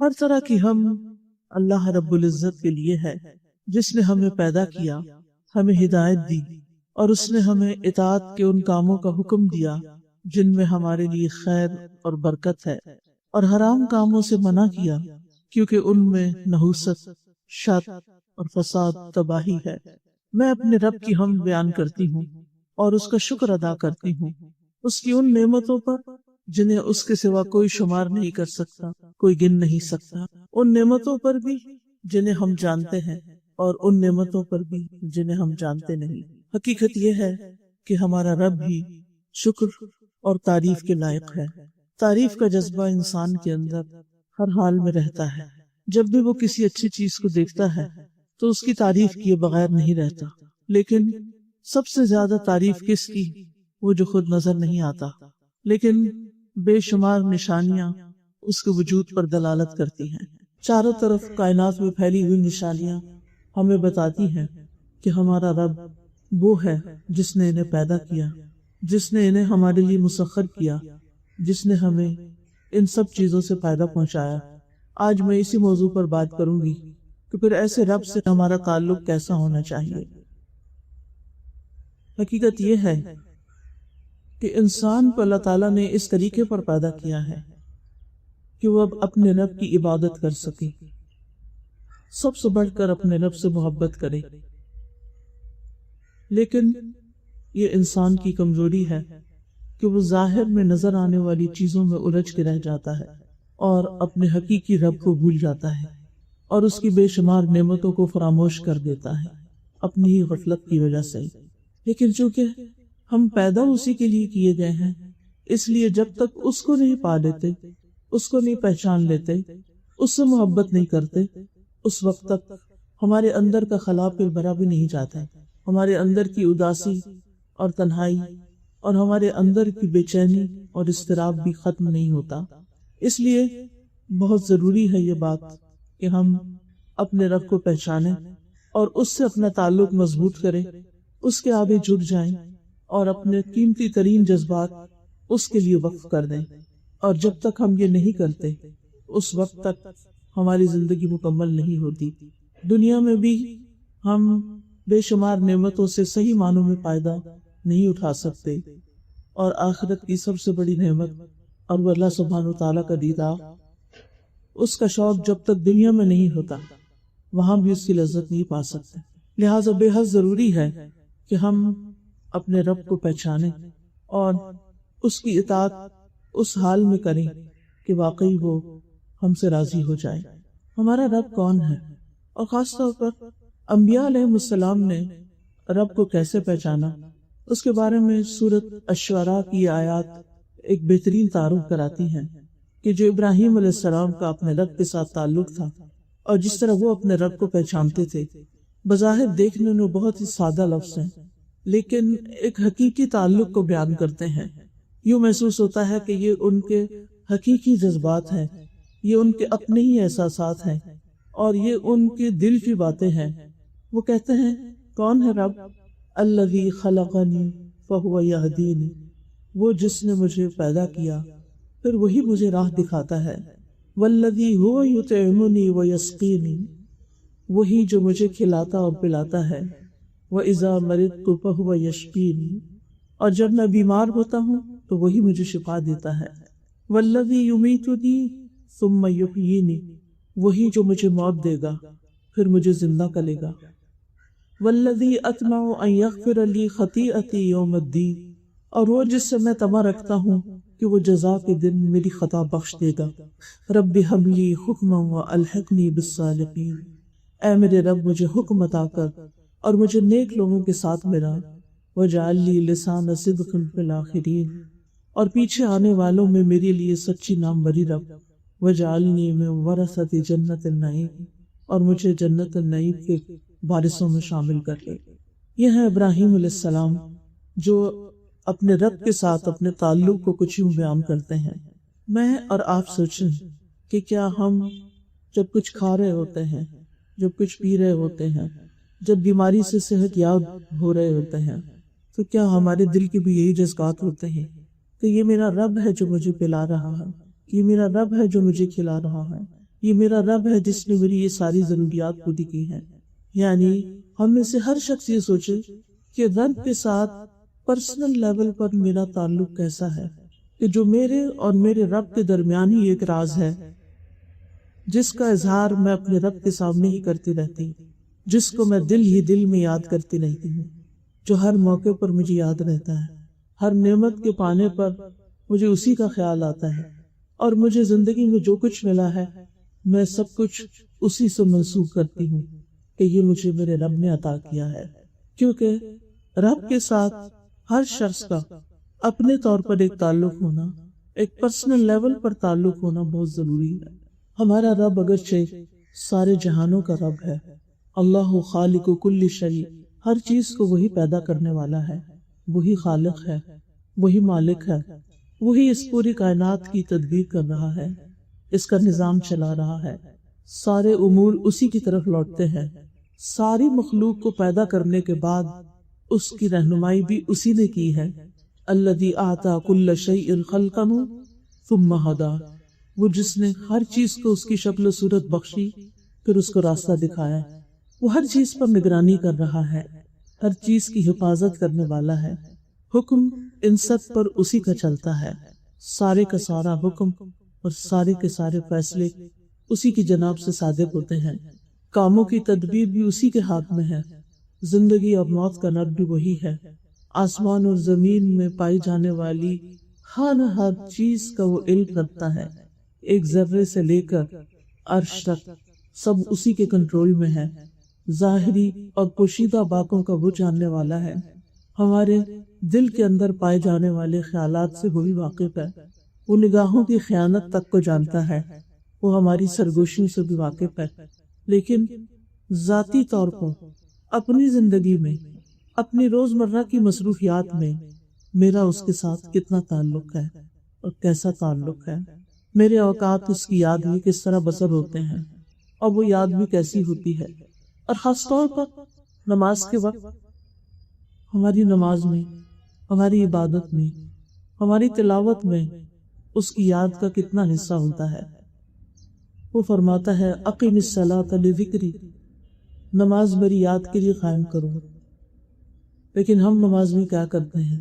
ہر طرح کی ہم اللہ رب العزت کے لیے ہے، جس نے ہمیں پیدا کیا، ہمیں ہدایت دی، اور اس نے ہمیں اطاعت کے ان کاموں کا حکم دیا جن میں ہمارے لیے خیر اور برکت ہے، اور حرام کاموں سے منع کیا کیونکہ ان میں نحوست، شر اور فساد، تباہی ہے۔ میں اپنے رب کی حمد بیان کرتی ہوں اور اس کا شکر ادا کرتی ہوں، اس کی ان نعمتوں پر جنہیں اس کے سوا کوئی شمار نہیں کر سکتا، کوئی گن نہیں سکتا، ان نعمتوں پر بھی جنہیں ہم جانتے ہیں اور ان نعمتوں پر بھی جنہیں ہم جانتے نہیں۔ حقیقت یہ ہے کہ ہمارا رب ہی شکر اور تعریف کے لائق ہے۔ تعریف کا جذبہ انسان کے اندر ہر حال میں رہتا ہے۔ جب بھی وہ کسی اچھی چیز کو دیکھتا ہے تو اس کی تعریف کیے بغیر نہیں رہتا، لیکن سب سے زیادہ تعریف کس کی؟ وہ جو خود نظر نہیں آتا، لیکن بے شمار نشانیاں اس کے وجود پر دلالت کرتی ہیں۔ چاروں طرف کائنات میں پھیلی ہوئی نشانیاں ہمیں بتاتی ہیں کہ ہمارا رب وہ ہے جس نے انہیں پیدا کیا، جس نے انہیں ہمارے لیے مسخر کیا، جس نے ہمیں ان سب چیزوں سے فائدہ پہنچایا۔ آج میں اسی موضوع پر بات کروں گی کہ پھر ایسے رب سے ہمارا تعلق کیسا ہونا چاہیے۔ حقیقت یہ ہے کہ انسان کو اللہ تعالیٰ نے اس طریقے پر پیدا کیا ہے کہ وہ اب اپنے رب کی عبادت کر سکے، سب سے بڑھ کر اپنے رب سے محبت کرے۔ لیکن یہ انسان کی کمزوری ہے کہ وہ ظاہر میں نظر آنے والی چیزوں میں الجھ کے رہ جاتا ہے اور اپنے حقیقی رب کو بھول جاتا ہے اور اس کی بے شمار نعمتوں کو فراموش کر دیتا ہے اپنی ہی غفلت کی وجہ سے۔ لیکن چونکہ ہم پیدا اسی کے لیے کیے گئے ہیں، اس لیے جب تک اس کو نہیں پا لیتے، اس کو نہیں پہچان لیتے، اس سے محبت نہیں کرتے، اس وقت تک ہمارے اندر کا خلا پھر بھرا بھی نہیں جاتا، ہمارے اندر کی اداسی اور تنہائی اور ہمارے اندر کی بے چینی اور اضطراب بھی ختم نہیں ہوتا۔ اس لیے بہت ضروری ہے یہ بات کہ ہم اپنے رب کو پہچانیں اور اس سے اپنا تعلق مضبوط کریں، اس کے آگے جڑ جائیں اور اپنے قیمتی ترین جذبات اس کے لیے وقف کر دیں۔ اور جب تک ہم یہ نہیں کرتے، اس وقت تک ہماری زندگی مکمل نہیں ہوتی۔ دنیا میں بھی ہم بے شمار نعمتوں سے صحیح معنوں میں فائدہ نہیں اٹھا سکتے، اور آخرت کی سب سے بڑی نعمت اور وہ اللہ سبحانہ وتعالیٰ کا دیدار، اس کا شوق جب تک دنیا میں نہیں ہوتا وہاں بھی اس کی لذت نہیں پا سکتے۔ لہٰذا بے حد ضروری ہے کہ ہم اپنے رب کو پہچانیں اور اس کی اطاعت اس حال میں کریں کہ واقعی وہ ہم سے راضی ہو جائے۔ ہمارا رب کون ہے، اور خاص طور پر انبیاء علیہ السلام نے رب کو کیسے پہچانا، اس کے بارے میں سورۃ الشعراء کی آیات ایک بہترین تعارف کراتی ہیں کہ جو ابراہیم علیہ السلام کا اپنے رب کے ساتھ تعلق تھا اور جس طرح وہ اپنے رب کو پہچانتے تھے، بظاہر دیکھنے میں بہت ہی سادہ لفظ ہیں، لیکن ایک حقیقی تعلق کو بیان کرتے ہیں۔ یوں محسوس ہوتا ہے کہ یہ ان کے حقیقی جذبات ہیں، یہ ان کے اپنے ہی احساسات ہیں اور یہ ان کے دل کی باتیں ہیں۔ وہ کہتے ہیں، کون ہے رب؟ الذی خلقنی فہو یہدینی، وہ جس نے مجھے پیدا کیا پھر وہی مجھے راہ دکھاتا ہے۔ والذی هو یطعمنی ویسقینی، وہی جو مجھے کھلاتا اور پلاتا ہے۔ وَإِذَا مَرِضْتُ فَهُوَ يَشْفِينِ، اور جب میں بیمار ہوتا ہوں تو وہی مجھے شفا دیتا ہے۔ وَالَّذِي يُمِيتُنِي ثُمَّ يُحْيِينِ، وہی جو مجھے موت دے گا پھر مجھے زندہ کرے گا۔ وَالَّذِي أَطْمَعُ أَن يَغْفِرَ لِي خَطِيئَتِي يَوْمَ الدِّينِ، اور وہ جس سے میں طمع رکھتا ہوں کہ وہ جزا کے دن میری خطا بخش دے گا۔ رب هب لي حکما وألحقني بالصالحین، اے میرے رب مجھے حکم عطا کر اور مجھے نیک لوگوں کے ساتھ ملا۔ وجعل لي لسان صدق في الآخرین، اور پیچھے آنے والوں میں میرے لیے سچی نام بری رب۔ وجعلنی من ورثۃ جنت النعیم، اور مجھے جنت النعیم کے وارثوں میں شامل کر لے۔ یہ ہے ابراہیم علیہ السلام جو اپنے رب کے ساتھ اپنے تعلق کو کچھ یوں بیان کرتے ہیں۔ میں اور آپ سوچیں کہ کیا ہم جب کچھ کھا رہے ہوتے ہیں، جب کچھ پی رہے ہوتے ہیں، جب بیماری سے صحت یاب ہو رہے ہوتے ہیں، تو کیا ہمارے دل کے بھی یہی جذبات ہوتے ہیں کہ یہ میرا رب ہے جو مجھے پلا رہا ہے، یہ میرا رب ہے جو مجھے کھلا رہا ہے، یہ میرا رب ہے جس نے میری یہ ساری ضروریات پوری کی ہیں۔ یعنی ہم میں سے ہر شخص یہ سوچے کہ رب کے ساتھ پرسنل لیول پر میرا تعلق کیسا ہے، کہ جو میرے اور میرے رب کے درمیان ہی ایک راز ہے، جس کا اظہار میں اپنے رب کے سامنے ہی کرتی رہتی ہوں، جس کو میں دل ہی دل میں یاد کرتی رہتی ہوں، جو ہر موقع پر مجھے یاد رہتا ہے، ہر نعمت کے پانے پر مجھے اسی کا خیال آتا ہے، اور مجھے زندگی میں جو کچھ ملا ہے میں سب کچھ اسی سے منسوب کرتی ہوں کہ یہ مجھے میرے رب نے عطا کیا ہے۔ کیونکہ رب کے ساتھ ہر شخص کا اپنے طور پر ایک تعلق ہونا، ایک پرسنل لیول پر تعلق ہونا بہت ضروری ہے۔ ہمارا رب اگرچہ سارے جہانوں کا رب ہے، اللہ خالق کل شیء، ہر چیز کو وہی پیدا کرنے والا ہے، وہی خالق ہے، وہی مالک ہے، وہی اس پوری کائنات کی تدبیر کر رہا ہے، اس کا نظام چلا رہا ہے، سارے امور اسی کی طرف لوٹتے ہیں، ساری مخلوق کو پیدا کرنے کے بعد اس کی رہنمائی بھی اسی نے کی ہے۔ الذی اعطی کل شیء خلقہ ثم ہدی، وہ جس نے ہر چیز کو اس کی شکل و صورت بخشی پھر اس کو راستہ دکھایا، وہ ہر چیز پر نگرانی کر رہا ہے، ہر چیز کی حفاظت کرنے والا ہے، حکم ان سب پر اسی کا چلتا ہے، سارے کا سارا حکم اور سارے کے سارے فیصلے اسی کی جناب سے صادق ہوتے ہیں، کاموں کی تدبیر بھی اسی کے ہاتھ میں ہے، زندگی اور موت کا رب بھی وہی ہے، آسمان اور زمین میں پائی جانے والی ہر چیز کا وہ علم رکھتا ہے، ایک ذرے سے لے کر عرش تک سب اسی کے کنٹرول میں ہے، ظاہری اور پوشیدہ باتوں کا وہ جاننے والا ہے، ہمارے دل کے اندر پائے جانے والے خیالات سے وہی واقف ہے، وہ نگاہوں کی خیانت تک کو جانتا ہے، وہ ہماری سرگوشیوں سے بھی واقف ہے، لیکن ذاتی طور پر اپنی زندگی میں، اپنی روزمرہ کی مصروفیات میں میرا اس کے ساتھ کتنا تعلق ہے اور کیسا تعلق ہے، میرے اوقات اس کی یاد میں کس طرح بسر ہوتے ہیں اور وہ یاد بھی کیسی ہوتی ہے، اور خاص طور پر نماز کے وقت ہماری نماز میں، ہماری عبادت میں، ہماری تلاوت میں اس کی یاد کا کتنا حصہ ہوتا ہے۔ وہ فرماتا ہے اقم الصلاۃ لذکری، نماز میری یاد کے لیے قائم کرو، لیکن ہم نماز میں کیا کرتے ہیں؟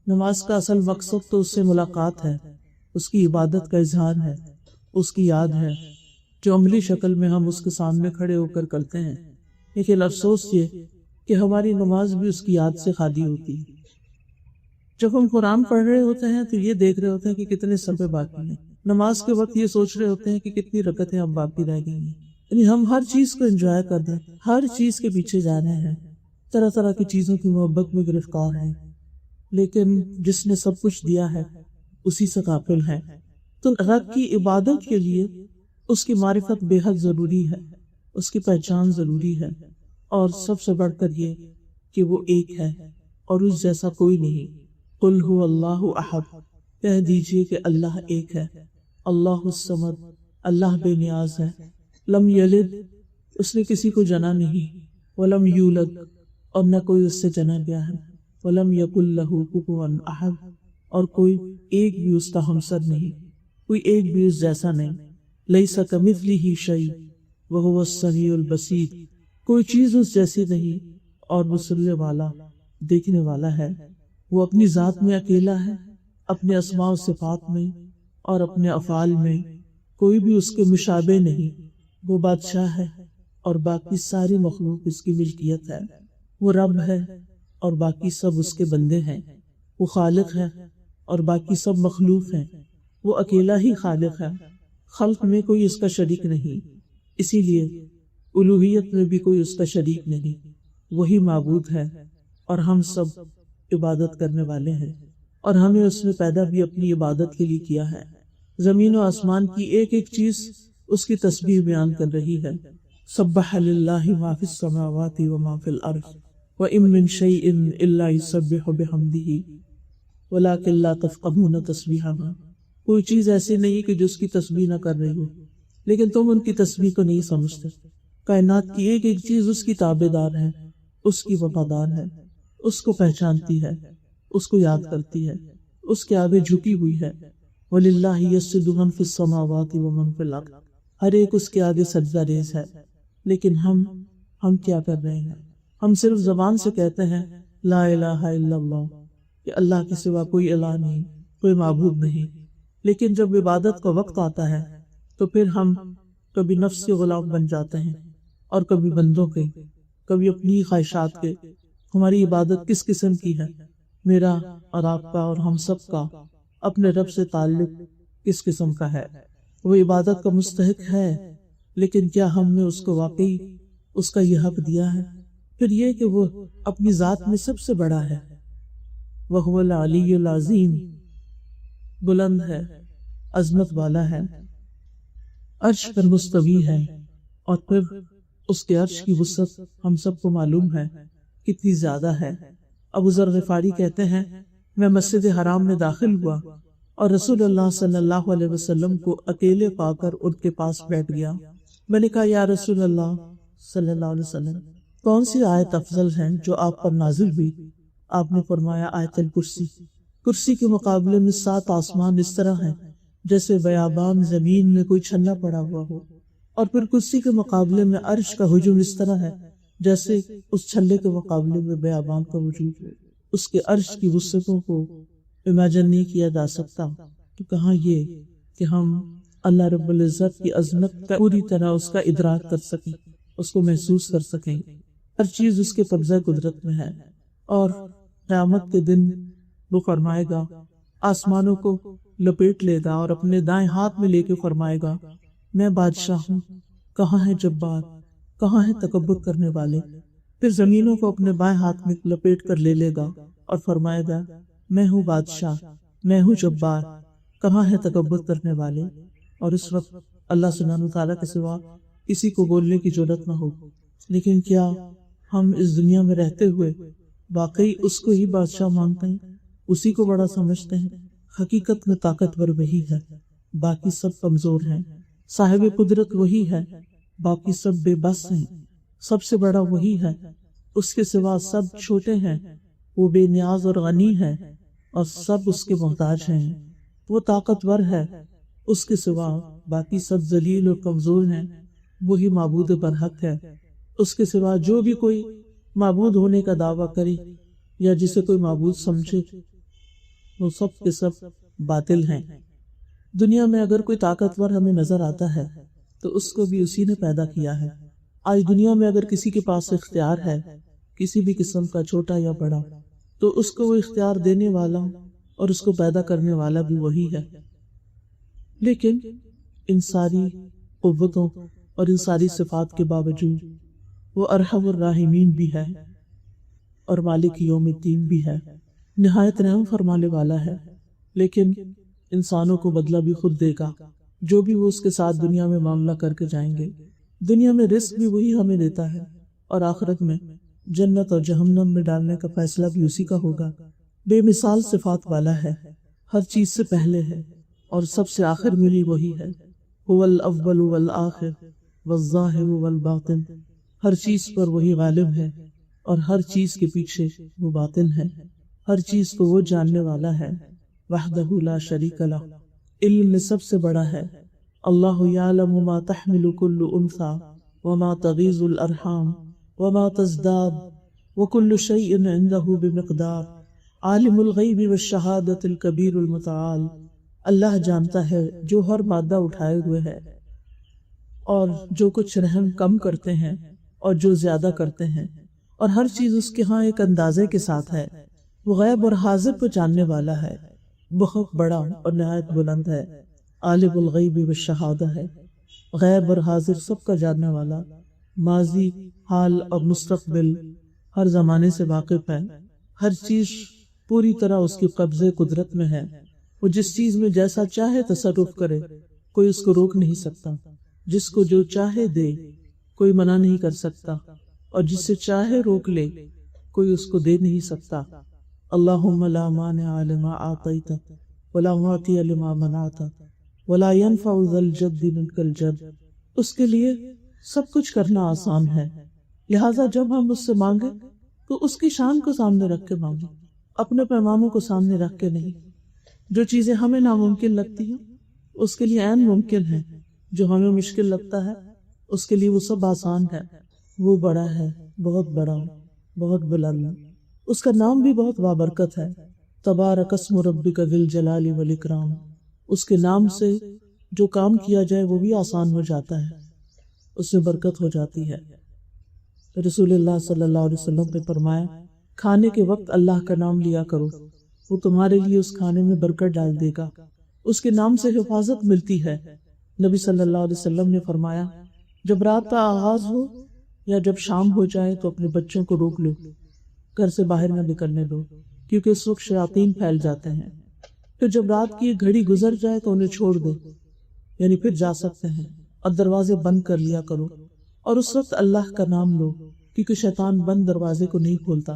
نماز کا اصل مقصد تو اس سے ملاقات ہے، اس کی عبادت کا اظہار ہے، اس کی یاد ہے، جو عملی شکل میں ہم اس کے سامنے کھڑے ہو کر کرتے ہیں، لیکن افسوس یہ کہ ہماری نماز بھی اس کی یاد سے خالی ہوتی ہے۔ جب ہم قرآن پڑھ رہے ہوتے ہیں تو یہ دیکھ رہے ہوتے ہیں کہ کتنے صفحے باقی ہیں، نماز کے وقت یہ سوچ رہے ہوتے ہیں کہ کتنی رکعتیں اب باقی رہ گئی ہیں، یعنی ہم ہر چیز کو انجوائے کر رہے ہیں، ہر چیز کے پیچھے جا رہے ہیں، طرح طرح کی چیزوں کی محبت میں گرفتار ہیں، لیکن جس نے سب کچھ دیا ہے اسی سے غافل ہے۔ تو رب کی عبادت کے لیے اس کی معرفت بے حد ضروری ہے، اس کی پہچان ضروری ہے، اور سب سے بڑھ کر یہ کہ وہ ایک ہے اور اس جیسا کوئی نہیں۔ قل هو اللہ احد، کہہ دیجئے کہ اللہ ایک ہے، اللہ الصمد، اللہ بے نیاز ہے، لم یلد، اس نے کسی کو جنا نہیں، ولم یولد، اور نہ کوئی اس سے جنا گیا ہے، ولم یکن لہ کفوا احد، اور کوئی ایک بھی اس کا ہمسر نہیں، کوئی ایک بھی اس جیسا نہیں، لیس کمثلہ شیء وہو السمیع البصیر، کوئی چیز اس جیسی نہیں اور وہ سننے والا، دیکھنے والا ہے۔ وہ اپنی ذات میں اکیلا ہے، اپنے اسماء و صفات میں اور اپنے افعال میں کوئی بھی اس کے مشابہ نہیں، وہ بادشاہ ہے اور باقی ساری مخلوق اس کی ملکیت ہے، وہ رب ہے اور باقی سب اس کے بندے ہیں، وہ خالق ہے اور باقی سب مخلوق ہیں، وہ اکیلا ہی خالق ہے، خلق میں کوئی اس کا شریک نہیں، اسی لیے الوہیت میں بھی کوئی اس کا شریک نہیں، وہی معبود ہے اور ہم سب عبادت کرنے والے ہیں، اور ہمیں اس نے پیدا بھی اپنی عبادت کے لیے کیا ہے۔ زمین و آسمان کی ایک ایک چیز اس کی تسبیح بیان کر رہی ہے، سبح للہ ما فی السماوات وما فی الارض وان من شیء الا یسبح بحمدہ ولکن لا تفقہون تسبیحہم، کوئی چیز ایسی نہیں کہ جو اس کی تسبیح نہ کر رہی ہو، لیکن تم ان کی تسبیح کو نہیں سمجھتے۔ کائنات کی ایک ایک چیز اس کی تابعدار ہے، اس کی وفادار ہے، اس کو پہچانتی ہے، اس کو یاد کرتی ہے، اس کے آگے جھکی ہوئی ہے۔ وَلِلَّهِ يَسْجُدُ مَن فِي السَّمَاوَاتِ وَمَن فِي الْأَرْضِ، ہر ایک اس کے آگے سجدہ ریز ہے، لیکن ہم کیا کر رہے ہیں؟ ہم صرف زبان سے کہتے ہیں لا الہ الا اللہ، کہ اللہ کے سوا کوئی الہ نہیں، کوئی معبود نہیں، لیکن جب عبادت کا وقت آتا ہے تو پھر ہم کبھی نفس کے غلام بن جاتے ہیں اور کبھی بندوں کے، کبھی اپنی خواہشات کے۔ ہماری عبادت کس قسم کی ہے؟ میرا اور آپ کا اور ہم سب کا اپنے رب سے تعلق کس قسم کا ہے؟ وہ عبادت کا مستحق ہے، لیکن کیا ہم نے اس کو واقعی اس کا یہ حق دیا ہے؟ پھر یہ کہ وہ اپنی ذات میں سب سے بڑا ہے، وَهُوَ الْعَلِيُّ الْعَظِيمُ، بلند ہے، عظمت والا ہے، عرش پر مستوی ہے، اور پھر اس کے عرش کی وسعت ہم سب کو معلوم ہے کتنی زیادہ ہے۔ ابو ذر غفاری کہتے ہیں میں مسجد حرام میں داخل ہوا اور رسول اللہ صلی اللہ علیہ وسلم کو اکیلے پا کر ان کے پاس بیٹھ گیا۔ میں نے کہا یا رسول اللہ صلی اللہ علیہ وسلم، کون سی آیت افضل ہے جو آپ پر نازل ہوئی؟ آپ نے فرمایا آیت الکرسی۔ کرسی کے مقابلے میں 7 آسمان اس طرح ہیں جیسے بیابان زمین میں کوئی چھلا پڑا ہوا ہو، اور پھر کرسی کے مقابلے میں عرش کا ہجوم اس طرح ہے جیسے اس چھلے کے مقابلے میں بیابان کا وجود ہے۔ اس کے عرش کی وسعتوں کو امیجن نہیں کیا جا سکتا، تو کہاں یہ کہ ہم اللہ رب العزت کی عظمت کا پوری طرح اس کا ادراک کر سکیں، اس کو محسوس کر سکیں۔ ہر چیز اس کے قبضہ قدرت میں ہے، اور قیامت کے دن وہ فرمائے گا، آسمانوں کو لپیٹ لے گا اور اپنے دائیں ہاتھ میں لے کے فرمائے گا میں بادشاہ ہوں، کہاں ہے جبار، کہاں ہے تکبر کرنے والے؟ پھر زمینوں کو اپنے بائیں ہاتھ میں لپیٹ کر لے لے گا اور فرمائے گا میں ہوں بادشاہ، میں ہوں جبار، کہاں ہے تکبر کرنے والے؟ اور اس وقت اللہ سبحانہ تعالیٰ کے سوا کسی کو بولنے کی جرات نہ ہو۔ لیکن کیا ہم اس دنیا میں رہتے ہوئے واقعی اس کو ہی بادشاہ مانتے ہیں، اسی کو بڑا سمجھتے ہیں؟ حقیقت میں طاقتور وہی ہے، باقی سب کمزور ہیں۔ صاحب قدرت وہی ہے، باقی سب بے بس ہیں۔ سب سے بڑا وہی ہے، اس کے سوا سب چھوٹے ہیں۔ وہ بے نیاز اور غنی ہے اور سب اس کے محتاج ہیں۔ وہ طاقتور ہے، اس کے سوا باقی سب ذلیل اور کمزور ہیں۔ وہی معبود برحق ہے، اس کے سوا جو بھی کوئی معبود ہونے کا دعویٰ کرے یا جسے کوئی معبود سمجھے وہ سب کے سب باطل ہیں۔ دنیا میں اگر کوئی طاقتور ہمیں نظر آتا ہے تو اس کو بھی اسی نے پیدا کیا ہے۔ آج دنیا میں اگر کسی کے پاس اختیار ہے کسی بھی قسم کا، چھوٹا یا بڑا، تو اس کو وہ اختیار دینے والا اور اس کو پیدا کرنے والا بھی وہی ہے۔ لیکن ان ساری قوتوں اور ان ساری صفات کے باوجود وہ ارحم الراحمین بھی ہے اور مالک یوم الدین بھی ہے، نہایت رحم فرمانے والا ہے۔ لیکن انسانوں کو بدلہ بھی خود دے گا، جو بھی وہ اس کے ساتھ دنیا میں معاملہ کر کے جائیں گے۔ دنیا میں رزق بھی وہی ہمیں دیتا ہے، اور آخرت میں جنت اور جہنم میں ڈالنے کا فیصلہ بھی اسی کا ہوگا۔ بے مثال صفات والا ہے، ہر چیز سے پہلے ہے اور سب سے آخر میں بھی وہی ہے۔ هو الاول والآخر والظاہر والباطن، ہر چیز پر وہی غالب ہے اور ہر چیز کے پیچھے وہ باطن ہے۔ ہر چیز کو وہ جاننے والا ہے، وحدہ لا شریک لہ، علم میں سب سے بڑا ہے۔ اللہ یعلم ما تحمل کل انثی وما تغیض الارحام وما تزداد وکل شیء عندہ بمقدار، عالم الغیب والشہادۃ الکبیر المتعال۔ اللہ جانتا ہے جو ہر مادہ اٹھائے ہوئے ہے، اور جو کچھ رحم کم کرتے ہیں اور جو زیادہ کرتے ہیں، اور ہر چیز اس کے ہاں ایک اندازے کے ساتھ ہے۔ وہ غیب اور حاضر کو جاننے والا ہے، بہت بڑا اور نہایت بلند ہے۔ عالم الغیب والشہادہ ہے، غیب اور حاضر سب کا جاننے والا، ماضی، حال اور مستقبل ہر زمانے سے واقف ہے۔ ہر چیز پوری طرح اس کی قبضے قدرت میں ہے۔ وہ جس چیز میں جیسا چاہے تصرف کرے، کوئی اس کو روک نہیں سکتا۔ جس کو جو چاہے دے، کوئی منع نہیں کر سکتا، اور جس سے چاہے روک لے، کوئی اس کو دے نہیں سکتا۔ اللہم لا مانع لما اعطیت ولا معطی لما منعت ولا ينفع ذا الجد منک الجد۔ اس کے لیے سب کچھ کرنا آسان ہے، لہٰذا جب ہم اس سے مانگے تو اس کی شان کو سامنے رکھ کے مانگے، اپنے پیمانوں کو سامنے رکھ کے نہیں۔ جو چیزیں ہمیں ناممکن لگتی ہیں اس کے لیے عین ممکن ہے، جو ہمیں مشکل لگتا ہے اس کے لیے وہ سب آسان ہے۔ وہ بڑا ہے، بہت بڑا، بہت بلند، اس کا نام بھی بہت بابرکت ہے۔ تبارک اسم ربک ذی الجلال والاکرام، اس کے نام سے جو کام کیا جائے وہ بھی آسان ہو جاتا ہے، اس میں برکت ہو جاتی ہے۔ رسول اللہ صلی اللہ علیہ وسلم نے فرمایا، کھانے کے وقت اللہ کا نام لیا کرو، وہ تمہارے لیے اس کھانے میں برکت ڈال دے گا، اس کے نام سے حفاظت ملتی ہے۔ نبی صلی اللہ علیہ وسلم نے فرمایا، جب رات کا آغاز ہو یا جب شام ہو جائے تو اپنے بچوں کو روک لو، گھر سے باہر نہ نکلنے دو، کیونکہ اس وقت شیاطین پھیل جاتے ہیں۔ پھر جب رات کی ایک گھڑی گزر جائے تو انہیں چھوڑ دو، یعنی پھر جا سکتے ہیں، اور دروازے بند کر لیا کرو، اور اس وقت اللہ کا نام لو، کیونکہ شیطان بند دروازے کو نہیں کھولتا،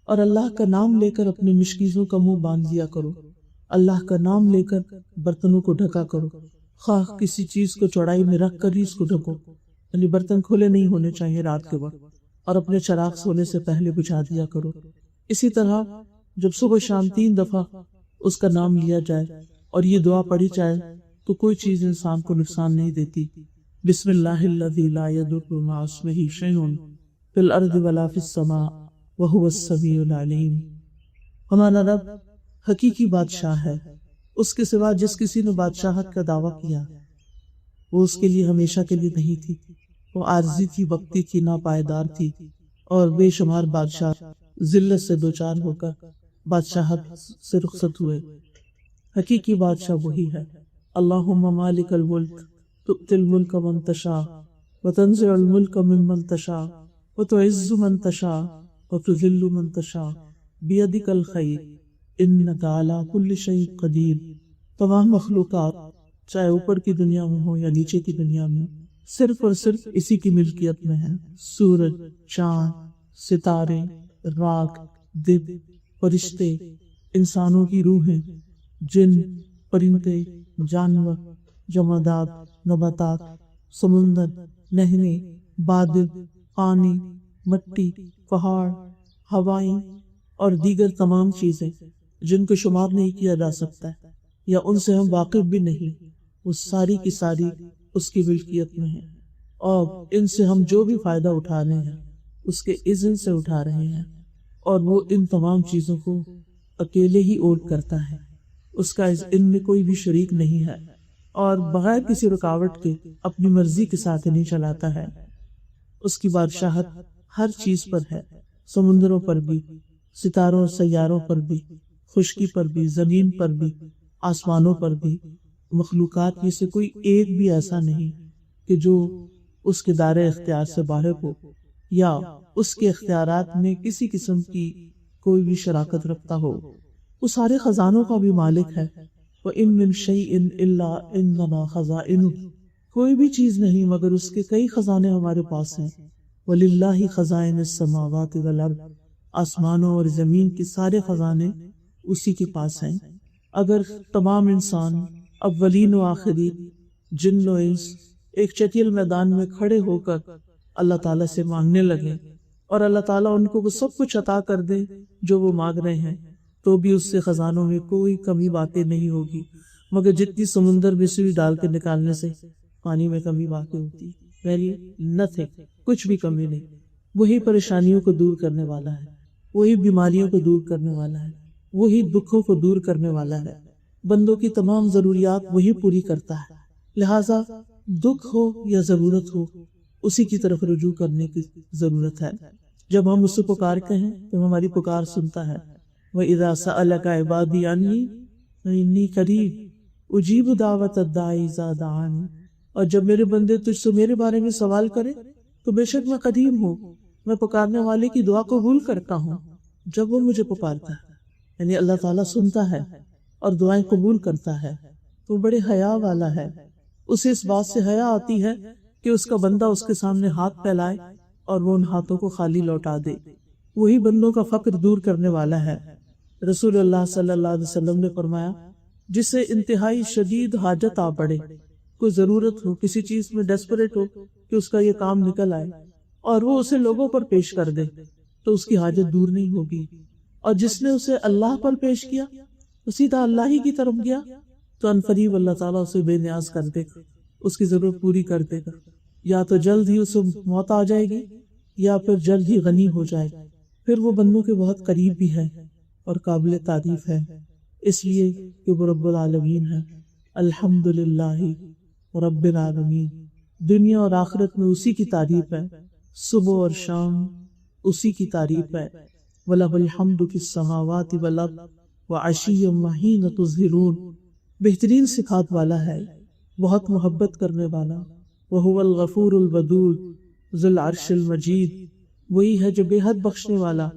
اور اللہ کا نام لے کر اپنی مشکیزوں کا منہ باندھ دیا کرو۔ اللہ کا نام لے کر برتنوں کو ڈھکا کرو، خواہ کسی چیز کو چوڑائی میں رکھ کر ہی اس کو ڈھکو، یعنی برتن کھلے نہیں ہونے چاہیے رات کے وقت، اور اپنے چراغ سونے سے پہلے بجھا دیا کرو۔ اسی طرح جب صبح شام 3 دفعہ اس کا نام لیا جائے اور یہ دعا پڑھی جائے تو کوئی چیز انسان کو نقصان نہیں دیتی۔ بسم اللہ الذی لا یضر مع اسمہ شیء فی الارض ولا فی السماء وہو السمیع العلیم۔ ہمارا رب حقیقی بادشاہ ہے، اس کے سوا جس کسی نے بادشاہت کا دعویٰ کیا وہ اس کے لیے ہمیشہ کے لیے نہیں تھی، وہ عارضی تھی، وقتی تھی، ناپائیدار تھی، اور بے شمار بادشاہ ذلت سے دوچار ہو کر بادشاہت سے رخصت ہوئے۔ حقیقی بادشاہ وہی ہے۔ اللہم مالک الملک تؤتی الملک من تشاء وتنزع الملک ممن تشاء وتعز من تشاء وتذل من تشاء بیدک الخیر انک علی کل شیء قدیر۔ تمام مخلوقات چاہے اوپر کی دنیا میں ہو یا نیچے کی دنیا میں صرف اور صرف اسی کی ملکیت میں ہے۔ سورج، چاند، ستارے، راکھ، دب، فرشتے، انسانوں کی روحیں، جن، پرندے، جانور، جمادات، نباتات، سمندر، نہریں، بادل، پانی، مٹی، پہاڑ، ہوائیں اور دیگر تمام چیزیں جن کو شمار نہیں کیا جا سکتا ہے یا ان سے ہم واقف بھی نہیں، وہ ساری کی ساری اس کی ملکیت میں ہیں، اور ان سے ہم جو بھی فائدہ اٹھا رہے ہیں اس کے اذن سے اٹھا رہے ہیں، اور وہ ان تمام چیزوں کو اکیلے ہی اولڈ کرتا ہے، اس کا ان میں کوئی بھی شریک نہیں ہے، اور بغیر کسی رکاوٹ کے اپنی مرضی کے ساتھ انہیں چلاتا ہے۔ اس کی بادشاہت ہر چیز پر ہے، سمندروں پر بھی، ستاروں اور سیاروں پر بھی، خشکی پر بھی، زمین پر بھی، آسمانوں پر بھی۔ مخلوقات میں سے کوئی ایک بھی ایسا نہیں کہ جو اس کے دائرۂ اختیار سے باہر ہو یا اس کے اختیارات میں کسی قسم کی کوئی بھی شراکت رکھتا ہو۔ وہ سارے خزانوں کا بھی مالک ہے۔ وَإِن مِّن شَيْءٍ إِلَّا عِندَنَا خَزَائِنُهُ، کوئی بھی چیز نہیں مگر اس کے کئی خزانے ہمارے پاس ہیں۔ وَلِلَّهِ خَزَائِنُ السَّمَاوَاتِ وَالْأَرْضِ، آسمانوں اور زمین کے سارے خزانے اسی کے پاس ہیں۔ اگر تمام انسان، اولین و آخرین، جن و انس، ایک چٹیل میدان میں کھڑے ہو کر اللہ تعالیٰ سے مانگنے لگے اور اللہ تعالیٰ ان کو وہ سب کچھ عطا کر دے جو وہ مانگ رہے ہیں، تو بھی اس سے خزانوں میں کوئی کمی واقع نہیں ہوگی، مگر جتنی سمندر میں سوئی ڈال کے نکالنے سے پانی میں کمی واقع ہوتی، ویری نتھنگ، کچھ بھی کمی نہیں۔ وہی پریشانیوں کو دور کرنے والا ہے، وہی بیماریوں کو دور کرنے والا ہے، وہی دکھوں کو دور کرنے والا ہے، بندوں کی تمام ضروریات وہی پوری کرتا ہے۔ لہٰذا دکھ ہو یا ضرورت ہو، اسی کی طرف رجوع کرنے کی ضرورت ہے۔ جب ہم اسے پکارتے ہیں تو ہماری پکار سنتا ہے۔ وَإِذَا سَأَلَكَ عِبَادِي عَنِّي فَإِنِّي قَرِيبٌ أُجِيبُ دَعْوَةَ الدَّاعِ إِذَا دَعَانِ، اور جب میرے بندے تجھ سے میرے بارے میں سوال کرے تو بے شک میں قریب ہوں، میں پکارنے والے کی دعا قبول کرتا ہوں جب وہ مجھے پکارتا ہے۔ یعنی اللہ تعالیٰ سنتا ہے اور دعائیں قبول کرتا ہے، تو بڑے حیا والا ہے۔ اسے اس بات سے حیا آتی ہے کہ اس کا بندہ اس کے سامنے ہاتھ پھیلائے اور وہ ان ہاتھوں کو خالی لوٹا دے۔ وہی بندوں کا فقر دور کرنے والا ہے۔ رسول اللہ صلی اللہ علیہ وسلم نے فرمایا، جسے انتہائی شدید حاجت آ پڑے، کوئی ضرورت ہو، کسی چیز میں ڈیسپریٹ ہو کہ اس کا یہ کام نکل آئے اور وہ اسے لوگوں پر پیش کر دے تو اس کی حاجت دور نہیں ہوگی، اور جس نے اسے اللہ پر پیش کیا، وہ سیدھا اللہ ہی کی طرف گیا تو عنقریب اللہ تعالیٰ اسے بے نیاز کر دے گا، اس کی ضرورت پوری کر دے گا، یا تو جلد ہی اسے موت آ جائے گی یا پھر جلد ہی غنی ہو جائے گا۔ پھر وہ بندوں کے بہت قریب بھی ہے اور قابل تعریف ہے، اس لیے کہ وہ رب العالمین ہے۔ الحمدللہ رب العالمین، دنیا اور آخرت میں اسی کی تعریف ہے، صبح اور شام اسی کی تعریف ہے۔ وَلَهُ الْحَمْدُ فِي السَّمَاوَاتِ وَالْأَرْضِ وَعَشِيًّا وَحِينَ تُظْهِرُونَ، بہترین صفات والا ہے، بہت محبت کرنے والا۔ وَهُوَ الْغَفُورُ الْوَدُودُ ذُو الْعَرْشِ الْمَجِيدُ، وہی ہے جو بے حد بخشنے والا،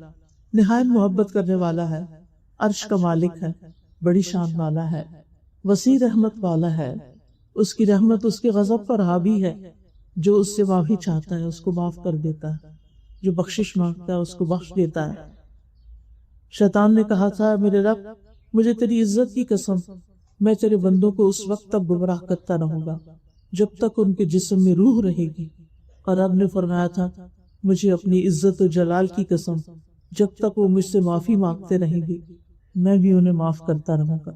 نہایت محبت کرنے والا ہے، عرش کا مالک ہے، بڑی شان والا ہے، وسیع رحمت والا ہے۔ اس کی رحمت اس کے غضب پر حاوی ہے، جو اس سے معافی چاہتا ہے اس کو معاف کر دیتا ہے، جو بخشش مانگتا ہے اس کو بخش دیتا ہے۔ شیطان نے کہا تھا، میرے رب مجھے تیری عزت کی قسم، میں تیرے بندوں کو اس وقت تک گمراہ کرتا رہوں گا جب تک ان کے جسم میں روح رہے گی، اور رب نے فرمایا تھا، مجھے اپنی عزت و جلال کی قسم، جب تک وہ مجھ سے معافی مانگتے رہیں گے میں بھی انہیں معاف کرتا رہوں گا۔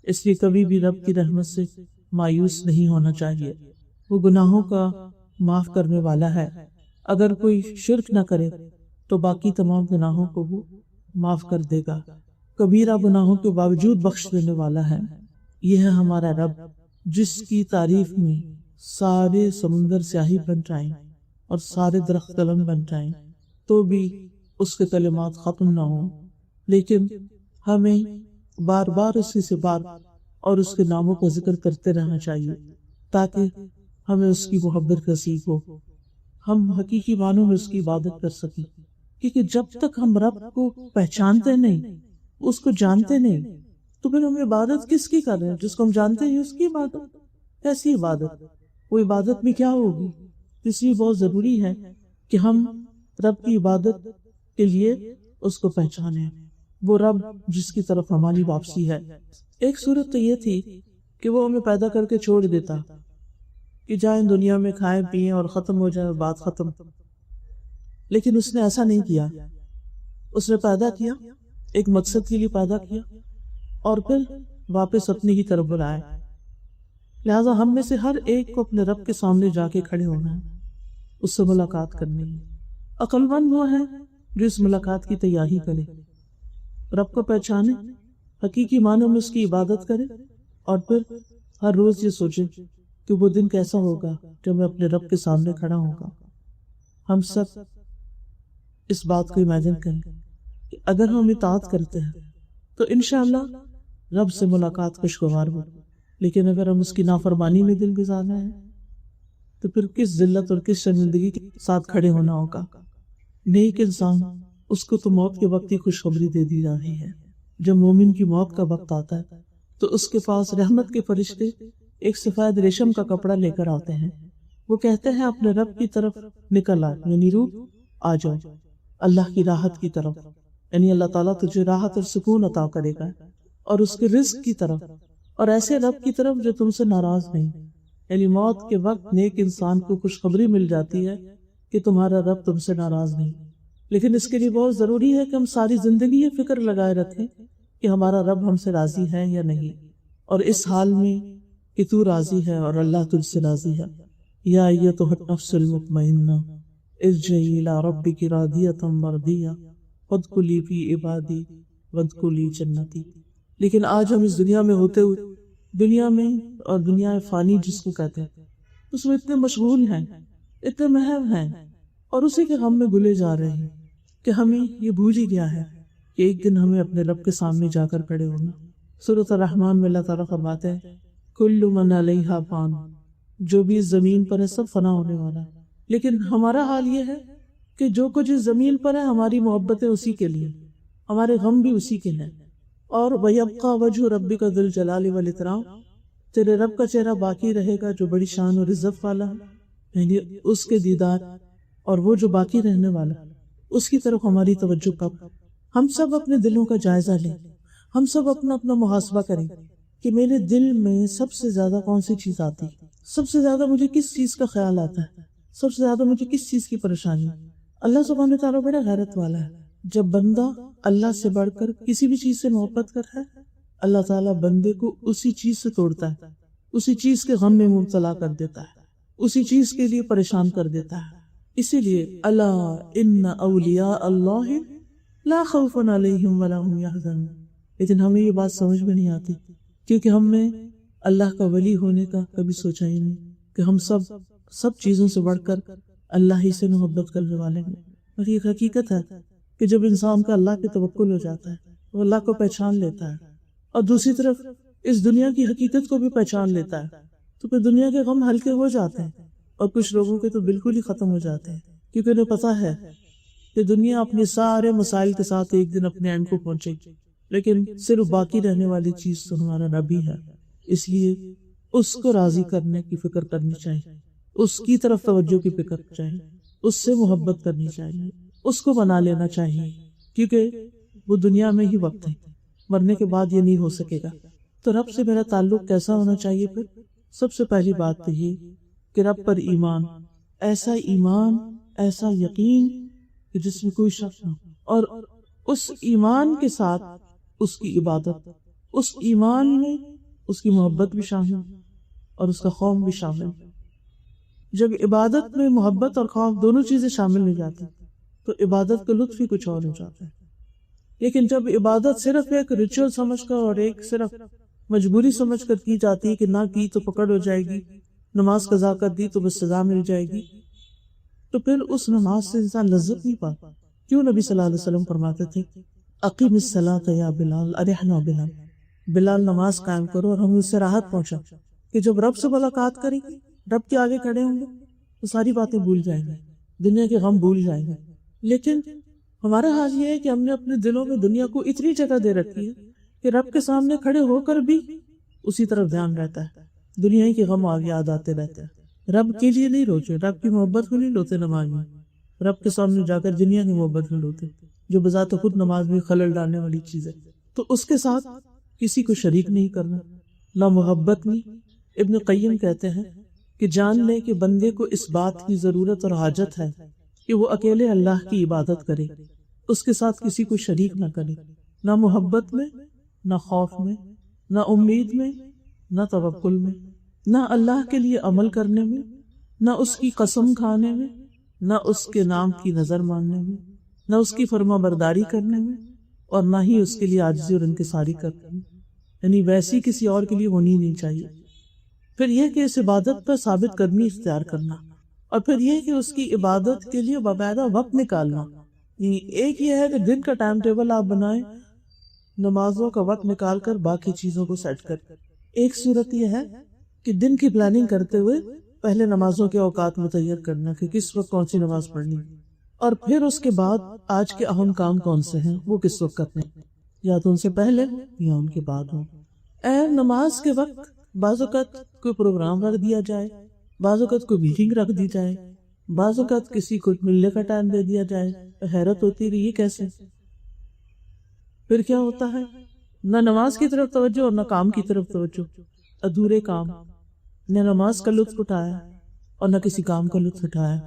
اس لیے کبھی بھی رب کی رحمت سے مایوس نہیں ہونا چاہیے، وہ گناہوں کا معاف کرنے والا ہے۔ اگر کوئی شرک نہ کرے تو باقی تمام گناہوں کو وہ معاف کر دے گا، کبیرہ گناہوں کے باوجود بخش دینے والا ہے۔ یہ ہے ہمارا رب، جس کی تعریف میں سارے سمندر سیاہی بن جائیں اور سارے درخت قلم بن جائیں تو بھی اس کے کلمات ختم نہ ہوں، لیکن ہمیں بار بار اسی سے بات اور اس کے ناموں کو ذکر کرتے رہنا چاہیے تاکہ ہمیں اس کی محبت نصیب ہو، ہم حقیقی معنوں میں اس کی عبادت کر سکیں۔ کیونکہ جب تک ہم رب کو پہچانتے نہیں، اس کو جانتے نہیں، تو پھر ہم عبادت کس کی کر رہے ہیں؟ جس کو ہم جانتے ہیں اس کی عبادت، کیسی عبادت؟ وہ عبادت بھی کیا ہوگی؟ اس لیے بہت ضروری ہے کہ ہم رب کی عبادت کے لیے اس کو پہچانیں، وہ رب جس کی طرف ہماری واپسی ہے۔ ایک صورت تو یہ تھی کہ وہ ہمیں پیدا کر کے چھوڑ دیتا کہ جائیں دنیا میں کھائیں پیئیں اور ختم ہو جائے، بات ختم، لیکن اس نے ایسا نہیں کیا۔ اس نے پیدا کیا، ایک مقصد کے لیے پیدا کیا، اور پھر واپس اپنی ہی طرف بلائے۔ لہٰذا ہم میں سے ہر ایک کو اپنے رب کے سامنے جا کے کھڑے ہونا ہے، اس سے ملاقات کرنی ہے۔ عقل مند وہ ہے جو اس ملاقات کی تیاری کرے، رب کو پہچانے، حقیقی معنوں میں اس کی عبادت کرے، اور پھر ہر روز یہ سوچے کہ وہ دن کیسا ہوگا جب میں اپنے رب کے سامنے کھڑا ہوں گا۔ ہم سب اس بات کو امیجن کریں کہ اگر ہم اطاعت کرتے ہیں تو انشاءاللہ رب سے ملاقات خوشگوار ہو، لیکن اگر ہم اس کی نافرمانی میں دل گزارنا ہے تو پھر کس ذلت اور کس شرمندگی کے ساتھ کھڑے ہونا ہوگا۔ نیک انسان، اس کو تو موت کے وقت ہی خوشخبری دے دی جا رہی ہے۔ جب مومن کی موت کا وقت آتا ہے تو اس کے پاس رحمت کے فرشتے ایک سفید ریشم کا کپڑا لے کر آتے ہیں، وہ کہتے ہیں اپنے رب کی طرف نکل آ، یعنی روح آ جاؤ، اللہ کی راحت کی طرف، یعنی اللہ تعالیٰ تجھے راحت اور سکون عطا کرے گا، اور اس کے رزق کی طرف، اور ایسے رب کی طرف جو تم سے ناراض نہیں۔ یعنی موت کے وقت نیک انسان کو خوشخبری مل جاتی ہے کہ تمہارا رب تم سے ناراض نہیں، لیکن اس کے لیے بہت ضروری ہے کہ ہم ساری زندگی یہ فکر لگائے رکھیں کہ ہمارا رب ہم سے راضی ہے یا نہیں، اور اس حال میں کہ تو راضی ہے اور اللہ تجھ سے راضی ہے۔ یا ایتھا النفس المطمئنہ ارجعی الی ربک راضیۃ مرضیہ فادخلی فی عبادی وادخلی جنتی۔ لیکن آج ہم اس دنیا میں ہوتے ہوئے، دنیا میں اور دنیا فانی جس کو کہتے ہیں، اس میں اتنے مشغول ہیں، اتنے محو ہیں، اور اسی کے غم میں گلے جا رہے ہیں کہ ہمیں یہ بھول ہی گیا ہے کہ ایک دن ہمیں اپنے رب کے سامنے جا کر کھڑے ہونا۔ سورۃ الرحمن میں اللہ تعالیٰ فرماتے ہیں، کل من علیہا فان، جو بھی اس زمین پر ہے سب فنا ہونے والا ہے، لیکن ہمارا حال یہ ہے کہ جو کچھ اس زمین پر ہے ہماری محبتیں اسی کے لیے، ہمارے غم بھی اسی کے ہیں۔ اور وَيَبْقَى وَجْهُ رَبِّكَ ذُو الْجَلَالِ وَالْإِكْرَامِ، تیرے رب کا چہرہ باقی رہے گا جو بڑی شان اور عزت والا ہے، یعنی اس کے دیدار، اور وہ جو باقی رہنے والا ہے اس کی طرف ہماری توجہ کب؟ ہم سب اپنے دلوں کا جائزہ لیں، ہم سب اپنا اپنا محاسبہ کریں کہ میرے دل میں سب سے زیادہ کون سی چیز آتی، سب سے زیادہ مجھے کس چیز کا خیال آتا ہے، سب سے زیادہ مجھے کس چیز کی پریشانی۔ اللہ سبحانہ وتعالیٰ بڑا غیرت والا ہے، جب بندہ اللہ سے بڑھ کر کسی بھی چیز سے محبت کرتا ہے، اللہ تعالیٰ بندے کو اسی چیز سے توڑتا ہے، اسی چیز کے غم میں مبتلا کر دیتا ہے، اسی چیز کے لیے پریشان کر دیتا ہے۔ اسی لیے الا ان اولیاء اللہ لا خوف علیہم ولا هم یحزنون، لیکن ہمیں یہ بات سمجھ میں نہیں آتی کیونکہ ہم نے اللہ کا ولی ہونے کا کبھی سوچا ہی نہیں کہ ہم سب چیزوں سے بڑھ کر اللہ ہی سے محبت کرنے والے ہیں۔ اور یہ حقیقت ہے کہ جب انسان کا اللہ پہ توکل ہو جاتا ہے وہ اللہ کو پہچان لیتا ہے اور دوسری طرف اس دنیا کی حقیقت کو بھی پہچان لیتا ہے تو پھر دنیا کے غم ہلکے ہو جاتے ہیں، اور کچھ لوگوں کے تو بالکل ہی ختم ہو جاتے ہیں کیونکہ انہیں پتا ہے کہ دنیا اپنے سارے مسائل کے ساتھ ایک دن اپنے اینڈ کو پہنچے گی، لیکن صرف باقی رہنے والی چیز تو ہمارا رب ہی ہے۔ اس لیے اس کو راضی کرنے کی فکر کرنی چاہیے، اس کی طرف توجہ کی فکر چاہیے، اس سے محبت کرنی چاہیے، اس کو بنا لینا چاہیے، کیونکہ وہ دنیا میں ہی وقت ہے، مرنے کے بعد یہ نہیں ہو سکے گا۔ تو رب سے میرا تعلق کیسا ہونا چاہیے؟ پھر سب سے پہلی بات تو یہ کہ رب پر ایمان، ایسا یقین کہ جس میں کوئی شک نہ ہو، اور اس ایمان کے ساتھ اس کی عبادت، اس ایمان میں اس کی محبت بھی شامل اور اس کا خوف بھی شامل۔ جب عبادت میں محبت اور خوف دونوں چیزیں شامل ہو جاتی تو عبادت کا لطف ہی کچھ اور ہو جاتا ہے۔ لیکن جب عبادت صرف ایک ریچول سمجھ کر اور ایک صرف مجبوری سمجھ کر کی جاتی ہے کہ نہ کی تو پکڑ ہو جائے گی، نماز قضا کر دی تو بس سزا مل جائے گی، تو پھر اس نماز سے انسان لذت نہیں پاتا۔ کیوں نبی صلی اللہ علیہ وسلم فرماتے تھے اقیم الصلاۃ یا بلال ارحنا بلال، بلال نماز قائم کرو اور ہم اس سے راحت پہنچا کہ جب رب سے ملاقات کریں گے، رب کے آگے کھڑے ہوں گے تو ساری باتیں بھول جائیں گے، دنیا کے غم بھول جائیں گے۔ لیکن ہمارا حال یہ ہے کہ ہم نے اپنے دلوں میں دنیا کو اتنی جگہ دے رکھی ہے کہ رب کے سامنے کھڑے ہو کر بھی اسی طرف دھیان رہتا ہے، دنیا کے غم آگے یاد آتے رہتے ہیں۔ رب کے لیے نہیں روتے، رب کی محبت کو نہیں روتے نماز میں، رب کے سامنے جا کر دنیا کی محبت میں روتے، جو بذات خود نماز میں خلل ڈالنے والی چیز ہے۔ تو اس کے ساتھ کسی کو شریک نہیں کرنا، نہ محبت نہیں۔ ابن قیم کہتے ہیں کہ جان لے کہ بندے کو اس بات کی ضرورت اور حاجت ہے کہ وہ اکیلے اللہ کی عبادت کرے، اس کے ساتھ کسی کو شریک نہ کرے، نہ محبت میں، نہ خوف میں، نہ امید میں، نہ توکل میں، نہ اللہ کے لیے عمل کرنے میں، نہ اس کی قسم کھانے میں، نہ اس کے نام کی نظر ماننے میں، نہ اس کی فرما برداری کرنے میں، اور نہ ہی اس کے لیے عاجزی اور انکساری کرنے میں، یعنی ویسی کسی اور کے لیے ہونی نہیں چاہیے۔ پھر یہ کہ اس عبادت پر ثابت قدمی اختیار کرنا، اور پھر یہ کہ اس کی عبادت کے لیے باقاعدہ وقت نکالنا۔ ایک یہ ہے کہ دن کا ٹائم ٹیبل آپ بنائیں، نمازوں کا وقت نکال کر باقی چیزوں کو سیٹ کر۔ ایک صورت یہ ہے کہ دن کی پلاننگ کرتے ہوئے پہلے نمازوں کے اوقات متعین کرنا کہ کس وقت کون سی نماز پڑھنی، اور پھر اس کے بعد آج کے اہم کام کون سے ہیں وہ کس وقت کرنے، یا تو ان سے پہلے یا ان کے بعد ہوں۔ نماز کے وقت بعض اوقات کوئی پروگرام رکھ دیا جائے، بعض اوقات کوئی میٹنگ رکھ دی جائے، بعض اوقات کسی کو ملنے کا ٹائم دے دیا جائے۔ حیرت ہوتی رہی یہ کیسے؟ پھر کیا ہوتا ہے؟ نہ نماز کی طرف توجہ اور نہ کام کی طرف توجہ، ادھورے کام، نہ نماز کا لطف اٹھایا اور نہ کسی کام کا لطف اٹھایا۔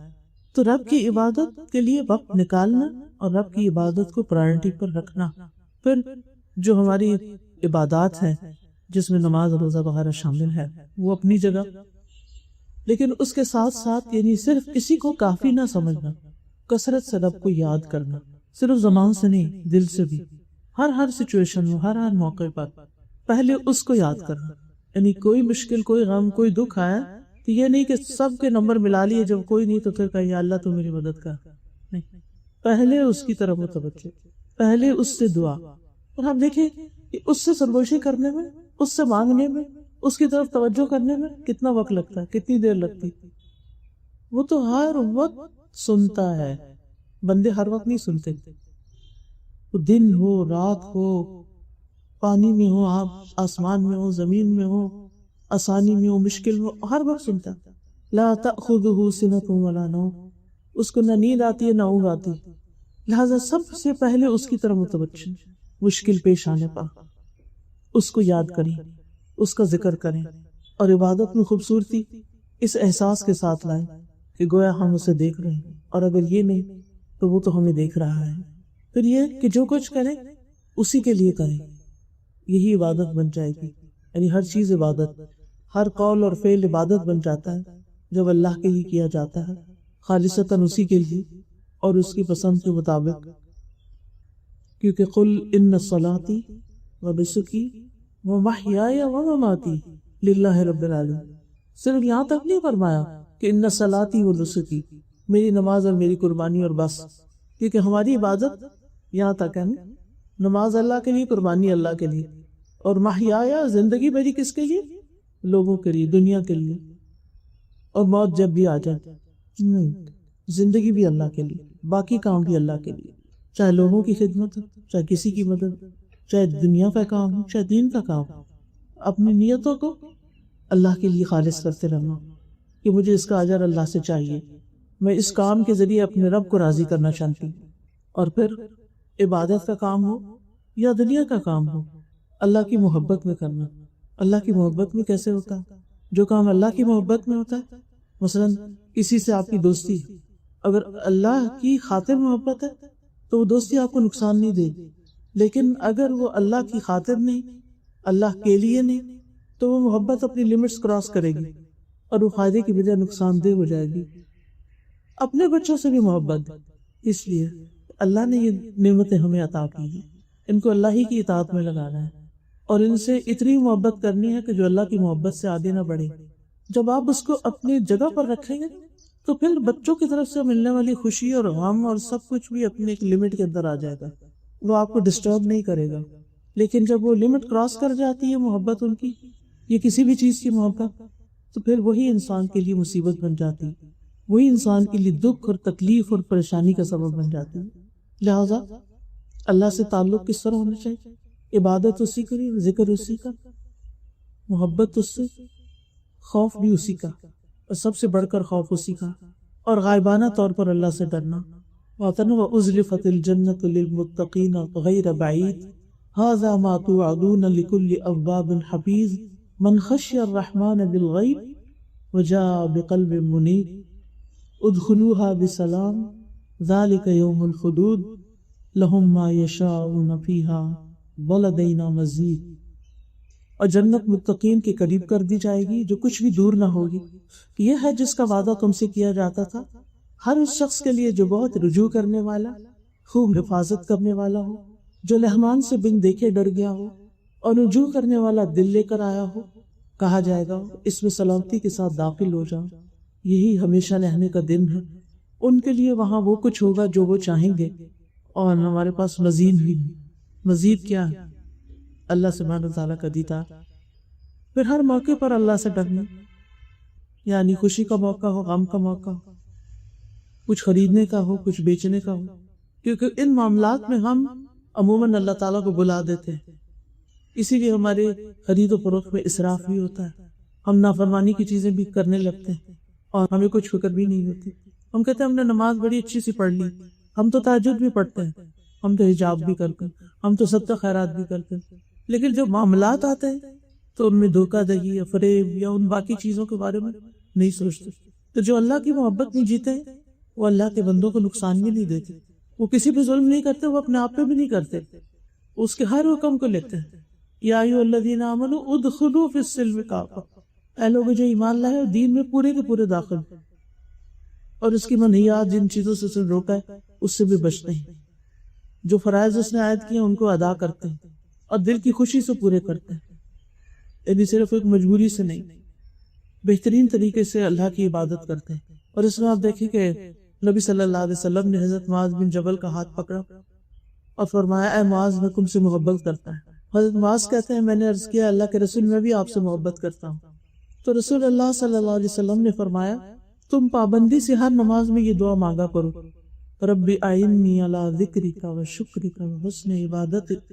تو رب کی عبادت کے لیے وقت نکالنا اور رب کی عبادت کو پرائرٹی پر رکھنا۔ پھر جو ہماری عبادات ہیں جس میں نماز روزہ وغیرہ شامل ہے وہ اپنی جگہ، لیکن اس کے ساتھ ساتھ یعنی صرف اسی کو کافی نہ سمجھنا، کثرت سے رب کو یاد کرنا، صرف زبان سے نہیں دل سے بھی، ہر سچویشن میں، ہر موقع پر پہلے اس کو یاد کرنا۔ یعنی کوئی مشکل، کوئی غم، کوئی دکھ آیا تو یہ نہیں کہ سب کے نمبر ملا لیے، جب کوئی نہیں تو پھر کہا یا اللہ تو میری مدد کر، نہیں، پہلے اس کی طرف متوجہ، پہلے اس سے دعا۔ اور ہم دیکھیں کہ اس سے سرگوشی کرنے میں، اس سے مانگنے میں، اس کی طرف توجہ کرنے میں کتنا وقت لگتا ہے، کتنی دیر لگتی۔ وہ تو ہر وقت سنتا ہے، بندے ہر وقت نہیں سنتے، وہ دن ہو، رات ہو، پانی میں ہو، آپ آسمان میں ہو، زمین میں ہو، آسانی میں ہو، مشکل میں ہو، ہر وقت سنتا۔ لا تأخذہ سنۃ ولا نوم، اس کو نہ نیند آتی ہے نہ اونگ آتی، لہذا سب سے پہلے اس کی طرف متوجہ۔ مشکل پیش آنے پر اس کو یاد کریں، اس کا ذکر کریں، اور عبادت میں خوبصورتی اس احساس کے ساتھ لائیں کہ گویا ہم اسے دیکھ رہے ہیں، اور اگر یہ نہیں تو وہ تو ہمیں دیکھ رہا ہے۔ پھر یہ کہ جو کچھ کریں اسی کے لیے کریں، یہی عبادت بن جائے گی، یعنی ہر چیز عبادت۔ ہر قول اور فعل عبادت بن جاتا ہے جب اللہ کے لیے کیا جاتا ہے، خالصتاً اسی کے لیے اور اس کی پسند کے مطابق، کیونکہ قل ان صلاتی و نسکی و محیای و مماتی للہ رب العالمین، صرف یہاں تک نہیں فرمایا کہ ان صلاتی و نسکی، میری نماز اور میری قربانی اور بس، کیونکہ ہماری عبادت یہاں تک ہے نا، نماز اللہ کے لیے، قربانی اللہ کے لیے، اور محیایا زندگی میری کس کے لیے؟ لوگوں کے لیے، دنیا کے لیے، اور موت جب بھی آ جائے نہیں، زندگی بھی اللہ کے لیے، باقی کام بھی اللہ کے لیے، چاہے لوگوں کی خدمت ہو، چاہے کسی کی مدد، چاہے دنیا کا کام ہو، چاہے دین کا کام ہو، اپنی نیتوں کو اللہ کے لیے خالص کرتے رہنا کہ مجھے اس کا اجر اللہ سے چاہیے، میں اس کام کے ذریعے اپنے رب کو راضی کرنا چاہتی ہوں۔ اور پھر عبادت کا کام ہو یا دنیا کا کام ہو، اللہ کی محبت میں کرنا۔ اللہ کی محبت میں کیسے ہوتا ہے؟ جو کام اللہ کی محبت میں ہوتا ہے، مثلا کسی سے آپ کی دوستی، اگر اللہ کی خاطر محبت ہے تو وہ دوستی آپ کو نقصان نہیں دے گی، لیکن اگر وہ اللہ کی خاطر نہیں، اللہ کے لیے نہیں، تو وہ محبت اپنی لمٹس کراس کرے گی اور وہ فائدے کی بجائے نقصان دہ ہو جائے گی۔ اپنے بچوں سے بھی محبت، اس لیے اللہ نے یہ نعمتیں ہمیں عطا کی ہیں، ان کو اللہ ہی کی اطاعت میں لگانا ہے اور ان سے اتنی محبت کرنی ہے کہ جو اللہ کی محبت سے آگے نہ بڑھے۔ جب آپ اس کو اپنی جگہ پر رکھیں گے تو پھر بچوں کی طرف سے ملنے والی خوشی اور غم اور سب کچھ بھی اپنے ایک لمٹ کے اندر آ جائے گا، وہ آپ کو ڈسٹرب نہیں کرے گا۔ لیکن جب وہ لمٹ کراس کر جاتی ہے محبت ان کی، یہ کسی بھی چیز کی محبت، تو پھر وہی انسان کے لیے مصیبت بن جاتی، وہی انسان کے لیے دکھ اور تکلیف اور پریشانی کا سبب بن جاتی ہے۔ لہذا اللہ سے تعلق کس طرح ہونا چاہیے؟ عبادت اسی کی، ذکر اسی کا، محبت اس سے، خوف بھی اسی کا، اور سب سے بڑھ کر خوف اسی کا، اور غائبانہ طور پر اللہ سے ڈرنا۔ وَأُزْلِفَتِ الْجَنَّةُ لِلْمُتَّقِينَ غَيْرَ بَعِيدٍ هَذَا مَا تُوعَدُونَ لِكُلِّ أَوَّابٍ حَفِيظٍ مَنْ خَشِيَ الرَّحْمَنَ بِالْغَيْبِ وَجَاءَ بِقَلْبٍ مُنِيبٍ ادْخُلُوهَا بِسَلَامٍ ذَلِكَ يَوْمُ الْخُلُودِ لَهُم مَّا يَشَاءُونَ فِيهَا وَلَدَيْنَا مَزِيدٌ۔ اور جنت متقین کے قریب کر دی جائے گی جو کچھ بھی دور نہ ہوگی۔ یہ ہے جس کا وعدہ تم سے کیا جاتا تھا، ہر اس شخص کے لیے جو بہت رجوع کرنے والا، خوب حفاظت کرنے والا ہو، جو رحمان سے بن دیکھے ڈر گیا ہو اور رجوع کرنے والا دل لے کر آیا ہو، کہا جائے گا اس میں سلامتی کے ساتھ داخل ہو جاؤ، یہی ہمیشہ رہنے کا دن ہے۔ ان کے لیے وہاں وہ کچھ ہوگا جو وہ چاہیں گے، اور ہمارے پاس مزید بھی نہیں۔ مزید کیا ہے؟ اللہ سبحانہ وتعالیٰ کا دیدار۔ پھر ہر موقع پر اللہ سے ڈرنا، یعنی خوشی کا موقع ہو، غم کا موقع ہو، کچھ خریدنے کا ہو، کچھ بیچنے کا ہو، کیونکہ ان معاملات میں ہم عموماً اللہ تعالیٰ کو بلا دیتے ہیں، اسی لیے ہمارے خرید و فروخت میں اسراف بھی ہوتا ہے، ہم نافرمانی کی چیزیں بھی کرنے لگتے ہیں اور ہمیں کچھ فکر بھی نہیں ہوتی۔ ہم کہتے ہیں ہم نے نماز بڑی اچھی سی پڑھ لی، ہم تو تہجد بھی پڑھتے ہیں، ہم تو حجاب بھی کرتے ہیں، ہم تو صدقہ خیرات بھی کرتے ہیں، لیکن جب معاملات آتے ہیں تو ان میں دھوکہ دہی یا فریب یا ان باقی چیزوں کے بارے میں نہیں سوچتے۔ تو جو اللہ کی محبت نہیں جیتے ہیں وہ اللہ کے بندوں کو نقصان بھی نہیں دیتے، وہ کسی پہ ظلم نہیں کرتے، وہ اپنے آپ پہ بھی نہیں کرتے، اس کے ہر حکم کو لیتے ہیں۔ یا ایھا الذین آمنوا ادخلوا فی السلم کافہ، اے لوگ جو ایمان لائے دین میں پورے کے پورے داخل، اور اس کی منہیات جن چیزوں سے اسے روکا ہے اس سے بھی بچتے ہیں، جو فرائض اس نے عائد کیے ان کو ادا کرتے ہیں اور دل کی خوشی سے پورے کرتے ہیں، یعنی صرف ایک مجبوری سے نہیں، بہترین طریقے سے اللہ کی عبادت کرتے ہیں۔ اور اس میں آپ دیکھیں کہ نبی صلی اللہ علیہ وسلم نے حضرت معاذ بن جبل کا ہاتھ پکڑا اور فرمایا اے معاذ میں تم سے محبت کرتا ہے۔ حضرت معاذ کہتے ہیں میں نے عرض کیا اللہ کے رسول میں بھی آپ سے محبت کرتا ہوں، تو رسول اللہ صلی اللہ علیہ وسلم نے فرمایا تم پابندی سے ہر نماز میں یہ دعا مانگا کرو، رب اعنی علی ذکرک و شکرک و حسن عبادتک،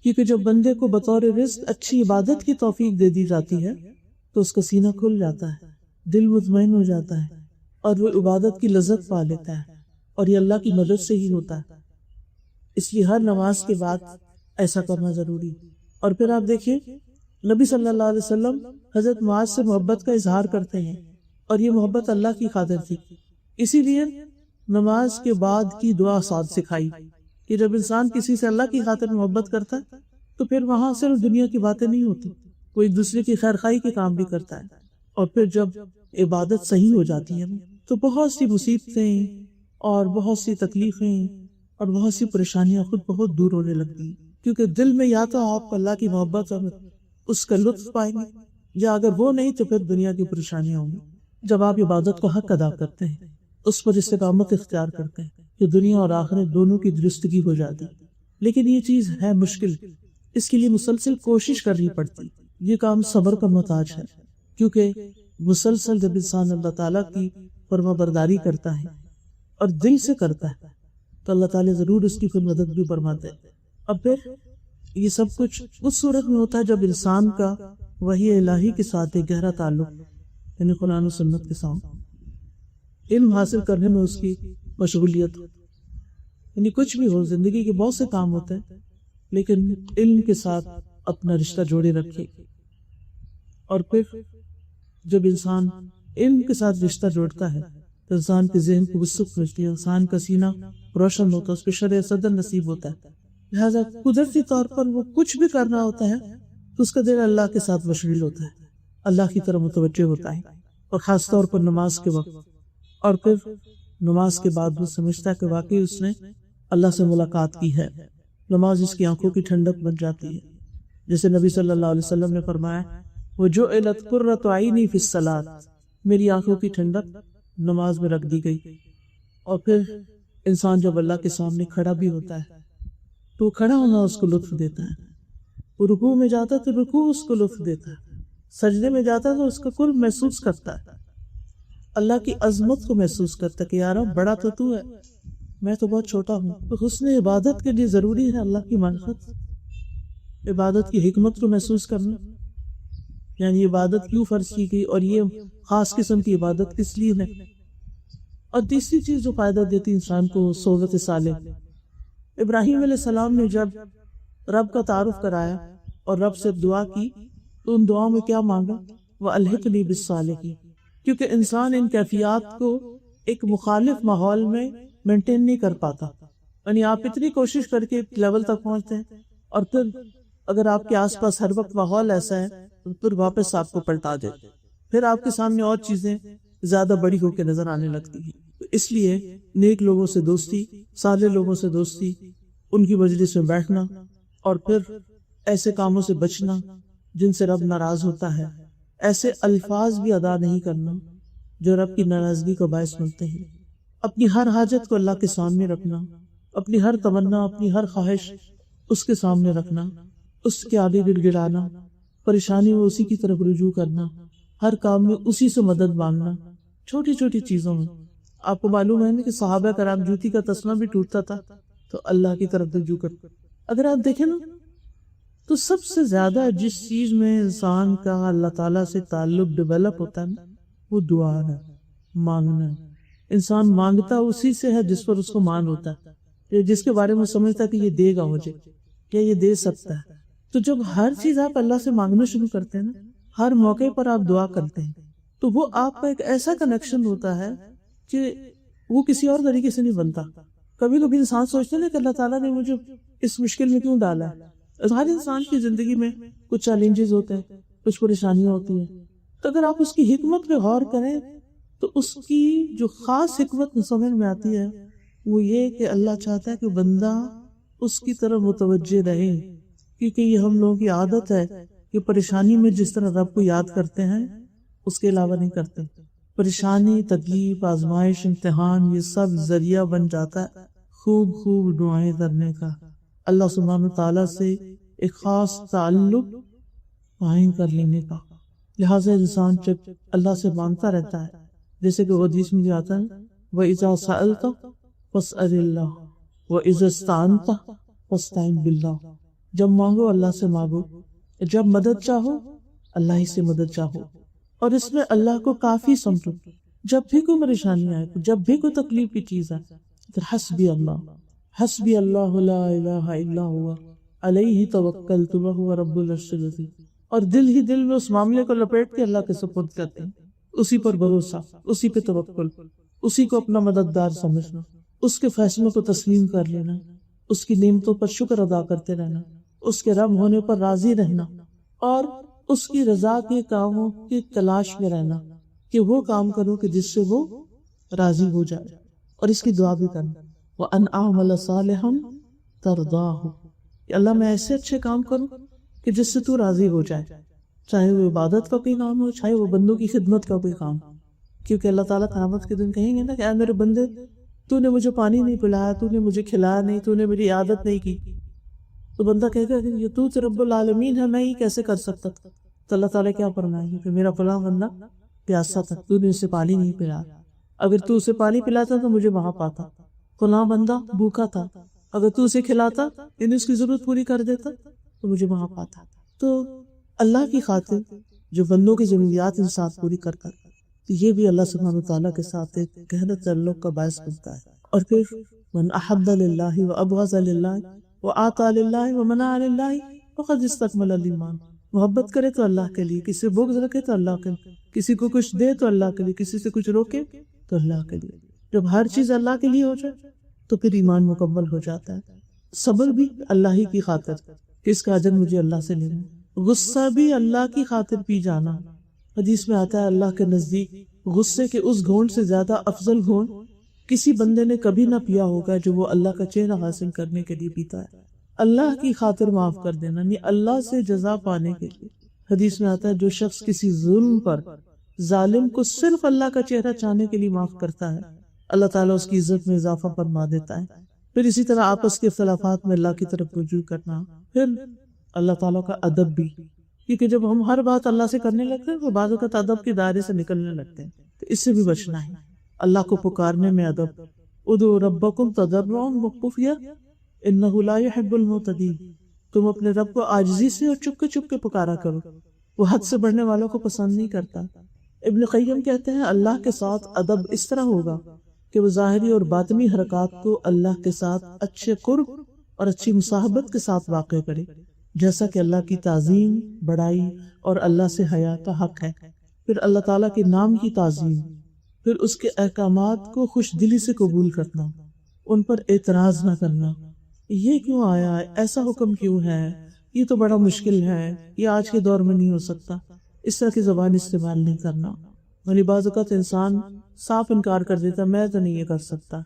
کیونکہ جب بندے کو بطور رزق اچھی عبادت کی توفیق دے دی جاتی ہے تو اس کا سینہ کھل جاتا ہے، دل مطمئن ہو جاتا ہے اور وہ عبادت کی لذت پا لیتا ہے، اور یہ اللہ کی مدد سے ہی ہوتا ہے۔ اس لیے ہر نماز کے بعد ایسا کرنا ضروری۔ اور پھر آپ دیکھیے نبی صلی اللہ علیہ وسلم حضرت معاذ سے محبت کا اظہار کرتے ہیں، اور یہ محبت اللہ کی خاطر تھی، اسی لیے نماز کے بعد کی دعا ساتھ سکھائی کہ جب انسان کسی سے اللہ کی خاطر محبت کرتا ہے تو پھر وہاں صرف دنیا کی باتیں نہیں ہوتی، وہ ایک دوسرے کی خیر خواہی کے کام بھی کرتا ہے، اور پھر جب عبادت صحیح ہو جاتی ہے تو بہت سی مصیبتیں اور بہت سی تکلیفیں اور بہت سی پریشانیاں خود بہت دور ہونے لگتی ہیں، کیونکہ دل میں یا تو آپ اللہ کی محبت اور اس کا لطف پائیں گے، یا اگر وہ نہیں تو پھر دنیا کی پریشانیاں ہوں گی۔ جب آپ عبادت کو حق ادا کرتے ہیں، اس پر استقامت اختیار کرتے ہیں، کہ دنیا اور آخرت دونوں کی درستگی ہو جاتی، لیکن یہ چیز ہے مشکل، اس کے لیے مسلسل کوشش کرنی پڑتی، یہ کام صبر کا محتاج ہے، کیونکہ مسلسل جب انسان اللہ تعالیٰ کی فرما برداری کرتا ہے اور دل سے کرتا ہے تو اللہ تعالیٰ ضرور اس کی پھر مدد بھی فرماتے ہیں۔ اب پھر یہ سب کچھ اس صورت میں ہوتا ہے جب انسان کا وحی الہی کے ساتھ ایک گہرا تعلق، یعنی قرآن و سنت کے ساتھ علم حاصل کرنے میں اس کی مشغولیت، یعنی کچھ بھی ہو، زندگی کے بہت سے کام ہوتے ہیں لیکن علم کے ساتھ اپنا رشتہ جوڑے رکھے، اور پھر جب انسان علم کے ساتھ رشتہ جوڑتا ہے تو انسان کے ذہن کو وسعت ملتی ہے، انسان کا سینہ روشن ہوتا ہے، اس پہ شرع صدر نصیب ہوتا ہے، لہذا قدرتی طور پر وہ کچھ بھی کرنا ہوتا ہے تو اس کا دل اللہ کے ساتھ مشغول ہوتا ہے، اللہ کی طرف متوجہ ہوتا ہے، اور خاص طور پر نماز کے وقت، اور پھر نماز کے بعد وہ سمجھتا ہے کہ واقعی اس نے اللہ سے ملاقات کی ہے، نماز اس کی آنکھوں کی ٹھنڈک بن جاتی ہے، جیسے نبی صلی اللہ علیہ وسلم نے فرمایا، وَجُعِلَتْ قُرَّةُ عَيْنِي فِي الصَّلَاةِ، میری آنکھوں کی ٹھنڈک نماز میں رکھ دی گئی۔ اور پھر انسان جب اللہ کے سامنے کھڑا بھی ہوتا ہے تو کھڑا ہونا اس کو لطف دیتا ہے، وہ رکوع میں جاتا ہے تو رکوع اس کو لطف دیتا ہے، سجدے میں جاتا ہے تو اس کا قرب محسوس کرتا ہے، اللہ کی عظمت کو محسوس کرتا ہے کہ یار بڑا تو ہے، میں تو بہت چھوٹا ہوں۔ تو حسن عبادت کے لیے ضروری ہے اللہ کی معرفت، عبادت کی حکمت کو محسوس کرنا، یعنی عبادت کیوں فرض کی گئی اور یہ خاص قسم کی عبادت کس لیے ہے۔ اور تیسری چیز جو فائدہ دیتی انسان کو، صحبت صالح۔ ابراہیم علیہ السلام نے جب رب کا تعارف کرایا اور رب سے دعا کی تو ان دعاؤں میں کیا مانگا؟ وَأَلْحِقْنِي بِالصَّالِحِينَ، کیونکہ انسان ان کیفیات کو ایک مخالف ماحول میں مینٹین نہیں کر پاتا، یعنی آپ اتنی کوشش کر کے ایک لیول تک پہنچتے ہیں اور پھر اگر آپ کے آس پاس ہر وقت ماحول ایسا ہے تو پھر واپس آپ کو پلٹا دے، پھر آپ کے سامنے اور چیزیں زیادہ بڑی ہو کے نظر آنے لگتی ہیں۔ تو اس لیے نیک لوگوں سے دوستی، صالح لوگوں سے دوستی، ان کی مجلس میں بیٹھنا، اور پھر ایسے کاموں سے بچنا جن سے رب ناراض ہوتا ہے، ایسے الفاظ بھی ادا نہیں کرنا جو رب کی ناراضگی کا باعث بنتے ہیں، اپنی ہر حاجت کو اللہ کے سامنے رکھنا، اپنی ہر تمنا، اپنی ہر خواہش اس کے سامنے رکھنا، اس کے آگے گڑ گڑانا، پریشانی میں اسی کی طرف رجوع کرنا، ہر کام میں اسی سے مدد مانگنا، چھوٹی چھوٹی چیزوں میں۔ آپ کو معلوم ہے نا کہ صحابہ کرام جوتی کا تسمہ بھی ٹوٹتا تھا تو اللہ کی طرف رجوع کرتے۔ اگر آپ دیکھیں نا تو سب سے زیادہ جس چیز میں انسان کا اللہ تعالیٰ سے تعلق ڈیولپ ہوتا ہے نا، وہ دعا ہے، مانگنا ہے۔ انسان مانگتا اسی سے ہے جس پر اس کو مان ہوتا ہے، جس کے بارے میں سمجھتا ہے کہ یہ دے گا مجھے، یا یہ دے سکتا ہے۔ تو جب ہر چیز آپ اللہ سے مانگنا شروع کرتے ہیں نا، ہر موقع پر آپ دعا کرتے ہیں، تو وہ آپ کا ایک ایسا کنیکشن ہوتا ہے کہ وہ کسی اور طریقے سے نہیں بنتا۔ کبھی کبھی انسان سوچتے ہیں کہ اللہ تعالیٰ نے مجھے اس مشکل میں کیوں ڈالا ہے۔ ہر انسان کی زندگی میں کچھ چیلنجز ہوتے ہیں، کچھ پریشانیاں ہوتی ہیں، تو اگر آپ اس کی حکمت پہ غور کریں تو اس کی جو خاص حکمت سمجھ میں آتی ہے وہ یہ کہ اللہ چاہتا ہے کہ بندہ اس کی طرف متوجہ رہے، کیونکہ یہ ہم لوگوں کی عادت ہے کہ پریشانی میں جس طرح رب کو یاد کرتے ہیں اس کے علاوہ نہیں کرتے۔ پریشانی، تکلیف، آزمائش، امتحان، یہ سب ذریعہ بن جاتا ہے خوب دعائیں کرنے کا، اللہ سبحانہ تعالیٰ سے ایک خاص تعلق قائم کر لینے کا۔ لہٰذا انسان جب اللہ سے مانگتا رہتا ہے، جیسے کہ حدیث میں بھی آتا ہے وَإِذَا سَأَلْتَ فَاسْأَلِ اللَّهَ وَإِذَا اسْتَعَنْتَ فَاسْتَعِنْ بِاللَّهِ، جب مانگو اللہ سے مانگو، جب مدد چاہو اللہ ہی سے مدد چاہو، اور اس میں اللہ کو کافی سمجھو۔ جب بھی کوئی پریشانی آئے، جب بھی کوئی تکلیف کی چیز آئے تو حسبی اللہ لا الہ الا ہوا علیہ توکلت وہو رب العرش العظیم، اور دل ہی دل میں اس معاملے کو لپیٹ کے اللہ کے سپرد کرتے ہیں، اسی پر بھروسہ، اسی پہ توکل، اسی کو اپنا مددگار سمجھنا، اس کے فیصلوں کو تسلیم کر لینا، اس کی نعمتوں پر شکر ادا کرتے رہنا، اس کے رب ہونے پر راضی رہنا، اور اس کی رضا کے کاموں کی تلاش میں رہنا کہ وہ کام کرو کہ جس سے وہ راضی ہو جائے، اور اس کی دعا بھی کرنا وَأَنْ أَعْمَلَ صَالِحًا تَرْضَاهُ، کہ اللہ میں ایسے اچھے کام کروں کہ جس سے تو راضی ہو جائے، چاہے وہ عبادت کا کوئی کام ہو، چاہے وہ بندوں کی خدمت کا کوئی کام، کیونکہ اللہ تعالیٰ قیامت کے دن کہیں گے نا کہ اے میرے بندے، تو نے مجھے پانی نہیں پلایا، تو نے مجھے کھلایا نہیں، تو نے میری عادت نہیں کی، تو بندہ کہے گا کہ یہ تو رب العالمین ہے، میں یہ کیسے کر سکتا تھا؟ تو اللہ تعالیٰ کیا فرمائیں گے کہ میرا فلاں بندہ پیاسا تھا، تو نے اسے پانی نہیں پلایا، اگر تو اسے پانی پلاتا تو مجھے وہاں پاتا، فلاں بندہ بھوکا تھا، اگر تو اسے کھلاتا یعنی اس کی ضرورت پوری کر دیتا تو مجھے وہاں پاتا۔ تو اللہ کی خاطر جو بندوں کی ضروریات انسان پوری کرتا ہے تو یہ بھی اللہ سبحانہ وتعالیٰ کے ساتھ ایک گہرا تعلق کا باعث بنتا ہے۔ اور پھر من احب للہ وابغض للہ وآطى للہ ومنع للہ فقد استکمل الایمان، محبت کرے تو اللہ کے لیے، کسی سے بغض رکھے تو اللہ کے لیے، کسی کو کچھ دے تو اللہ کے لیے، کسی سے کچھ روکے تو اللہ کے لیے، جب ہر چیز اللہ کے لیے ہو جائے تو پھر ایمان مکمل ہو جاتا ہے۔ صبر بھی اللہ ہی کی خاطر، اس کا اجر مجھے اللہ سے لینا، غصہ بھی اللہ کی خاطر پی جانا، حدیث میں آتا ہے اللہ کے نزدیک غصے کے اس گھونٹ سے زیادہ افضل گھونٹ کسی بندے نے کبھی نہ پیا ہوگا جو وہ اللہ کا چہرہ حاصل کرنے کے لیے پیتا ہے۔ اللہ کی خاطر معاف کر دینا، یعنی اللہ سے جزا پانے کے لیے۔ حدیث میں آتا ہے جو شخص کسی ظلم پر ظالم کو صرف اللہ کا چہرہ چاہنے کے لیے معاف کرتا ہے، اللہ تعالیٰ اس کی عزت میں اضافہ فرما دیتا ہے۔ پھر اسی طرح آپس کے اختلافات میں اللہ کی طرف رجوع کرنا، پھر اللہ تعالیٰ کا ادب بھی، کیونکہ جب ہم ہر بات اللہ سے کرنے لگتے ہیں تو بعض اوقات ادب کے دائرے سے نکلنے لگتے ہیں، تو اس سے بھی بچنا ہے۔ اللہ کو پکارنے میں ادب، ادعوا ربکم تضرعا وخفیا انہ لا يحب المعتدین، تم اپنے رب کو عاجزی سے اور چپ کے پکارا کرو، وہ حد سے بڑھنے والوں کو پسند نہیں کرتا۔ ابن قیم کہتے ہیں اللہ کے ساتھ ادب اس طرح ہوگا کہ وہ ظاہری اور باطنی حرکات کو اللہ کے ساتھ اچھے قرب اور اچھی مصاحبت کے ساتھ واقع کرے، جیسا کہ اللہ کی تعظیم، بڑائی اور اللہ سے حیا کا حق ہے۔ پھر اللہ تعالیٰ کے نام کی تعظیم، پھر اس کے احکامات کو خوش دلی سے قبول کرنا، ان پر اعتراض نہ کرنا، یہ کیوں آیا ہے، ایسا حکم کیوں ہے، یہ تو بڑا مشکل ہے، یہ آج کے دور میں نہیں ہو سکتا، اس طرح کی زبان استعمال نہیں کرنا۔ یعنی بعض اوقات انسان صاف انکار کر دیتا، میں تو نہیں یہ کر سکتا،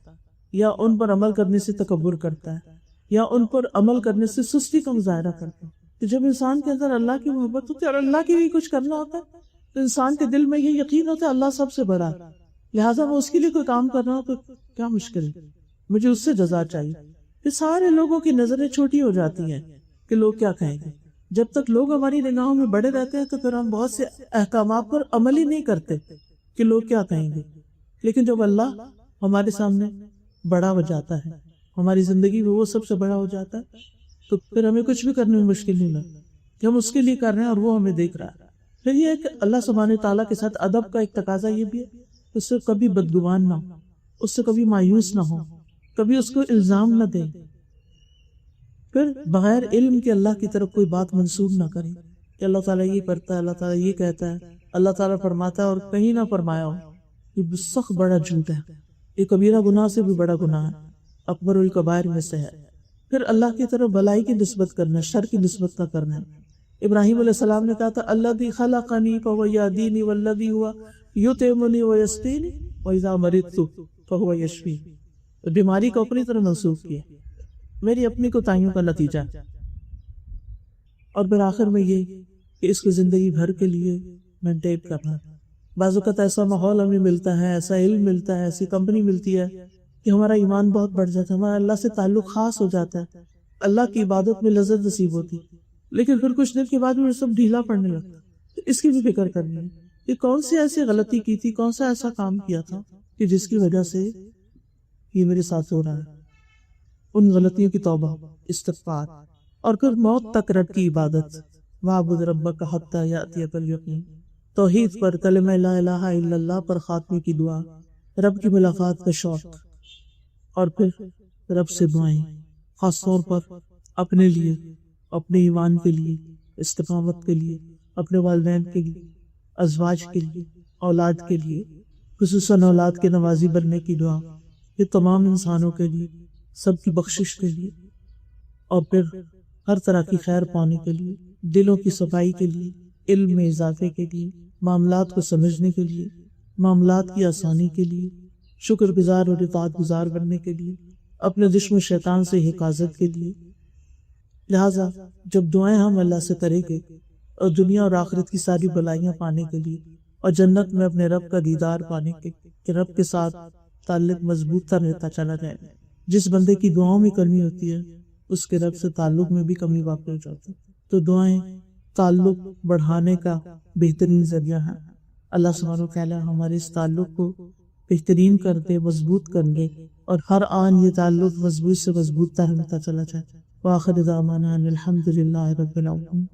یا ان پر عمل کرنے سے تکبر کرتا ہے، یا ان پر عمل کرنے سے سستی کا مظاہرہ کرتا ہے۔ تو جب انسان کے اندر اللہ کی محبت ہوتی ہے اور اللہ کے لیے کچھ کرنا ہوتا ہے تو انسان کے دل میں یہ یقین ہوتا ہے اللہ سب سے بڑا ہے، لہٰذا میں اس کے لیے کوئی کام کر رہا ہوں تو کیا مشکل ہے، مجھے اس سے جزا چاہیے۔ پھر سارے لوگوں کی نظریں چھوٹی ہو جاتی ہیں کہ لوگ کیا کہیں گے۔ جب تک لوگ ہماری نگاہوں میں بڑے رہتے ہیں تو پھر ہم بہت سے احکامات پر عمل ہی نہیں کرتے کہ لوگ کیا کہیں گے، لیکن جب اللہ ہمارے سامنے بڑا ہو جاتا ہے، ہماری زندگی میں وہ سب سے بڑا ہو جاتا ہے، تو پھر ہمیں کچھ بھی کرنے میں مشکل نہیں لگتا کہ ہم اس کے لیے کر رہے ہیں اور وہ ہمیں دیکھ رہا ہے۔ پھر یہ ہے کہ اللہ سبحانہ تعالیٰ کے ساتھ ادب کا ایک تقاضا یہ بھی ہے اس سے کبھی بدگمان نہ ہو، اس سے کبھی مایوس نہ ہو، کبھی اس کو الزام نہ دیں، پھر بغیر علم کے اللہ کی طرف کوئی بات منسوب نہ کریں کہ اللہ تعالیٰ یہ کرتا ہے، اللہ تعالیٰ یہ کہتا ہے، اللہ تعالیٰ فرماتا ہے اور کہیں نہ فرمایا ہو۔ یہ سخت بڑا جھوٹ ہے، یہ کبیرہ گناہ سے بھی بڑا گناہ ہے، اکبر الکبائر میں سے ہے۔ پھر اللہ کی طرف بھلائی کی نسبت کرنا، شر کی نسبت نہ کرنا۔ ابراہیم علیہ السلام نے کہا تھا الذی خلقنی فہو یہدینی والذی ہوا یطعمنی ویسقینی واذا مرضت فہو یشفین، بیماری کو اپنی طرح منسوخ کیا، میری اپنی کوتاہیوں کا نتیجہ۔ اور پھر آخر میں یہ کہ اس کو زندگی بھر کے لیے مینٹین کرنا۔ بعض اوقات ایسا ماحول ہمیں ملتا ہے، ایسا علم ملتا ہے، ایسی کمپنی ملتی ہے کہ ہمارا ایمان بہت بڑھ جاتا ہے، ہمارا اللہ سے تعلق خاص ہو جاتا ہے، اللہ کی عبادت میں لذت نصیب ہوتی، لیکن پھر کچھ دن کے بعد میں سب ڈھیلا پڑنے لگتا ہے۔ اس کی بھی فکر کرنی ہے کہ کون سی ایسی غلطی کی تھی، کون سا ایسا کام کیا تھا کہ جس کی وجہ سے یہ میرے ساتھ ہو رہا ہے، ان غلطیوں کی توبہ، استغفار، اور پھر موت تک رب کی عبادت، وَاعْبُدْ رَبَّكَ حَتَّى يَأْتِيَكَ الْيَقِينُ، توحید پر، کلمہ لا الہ الا اللہ پر خاتمے کی دعا، رب کی ملاقات کا شوق، اور پھر رب سے دعائیں، خاص طور پر اپنے لیے، اپنے ایمان کے لیے، استقامت کے لیے، اپنے والدین کے لیے، ازواج کے لیے، اولاد کے لیے، خصوصاً اولاد کے نوازی بننے کی دعا، یہ تمام انسانوں کے لیے، سب کی بخشش کے لیے، اور پھر ہر طرح کی خیر پانے کے لیے، دلوں کی صفائی کے لیے، علم میں اضافے کے لیے، معاملات کو سمجھنے کے لیے، معاملات کی آسانی کے لیے، شکر گزار اور اطاعت گزار بننے کے لیے، اپنے دشمن شیطان سے حفاظت کے لیے۔ لہٰذا جب دعائیں ہم اللہ سے کریں گے اور دنیا اور آخرت کی ساری بلائیاں پانے کے لیے اور جنت میں اپنے رب کا دیدار پانے کے کہ رب کے ساتھ تعلق مضبوط رہتا چلا جائے، جس بندے کی دعاؤں میں کمی ہوتی ہے اس کے رب سے تعلق میں بھی کمی واقع ہو جاتی ہے۔ تو دعائیں تعلق بڑھانے کا بہترین ذریعہ ہیں۔ اللہ سبحانہ وتعالی ہمارے اس تعلق کو بہترین کر دے، مضبوط کر دے، اور ہر آن یہ تعلق مضبوط سے مضبوط ہوتا چلا جائے۔ وآخر دعوانا ان الحمد للہ رب العالمین۔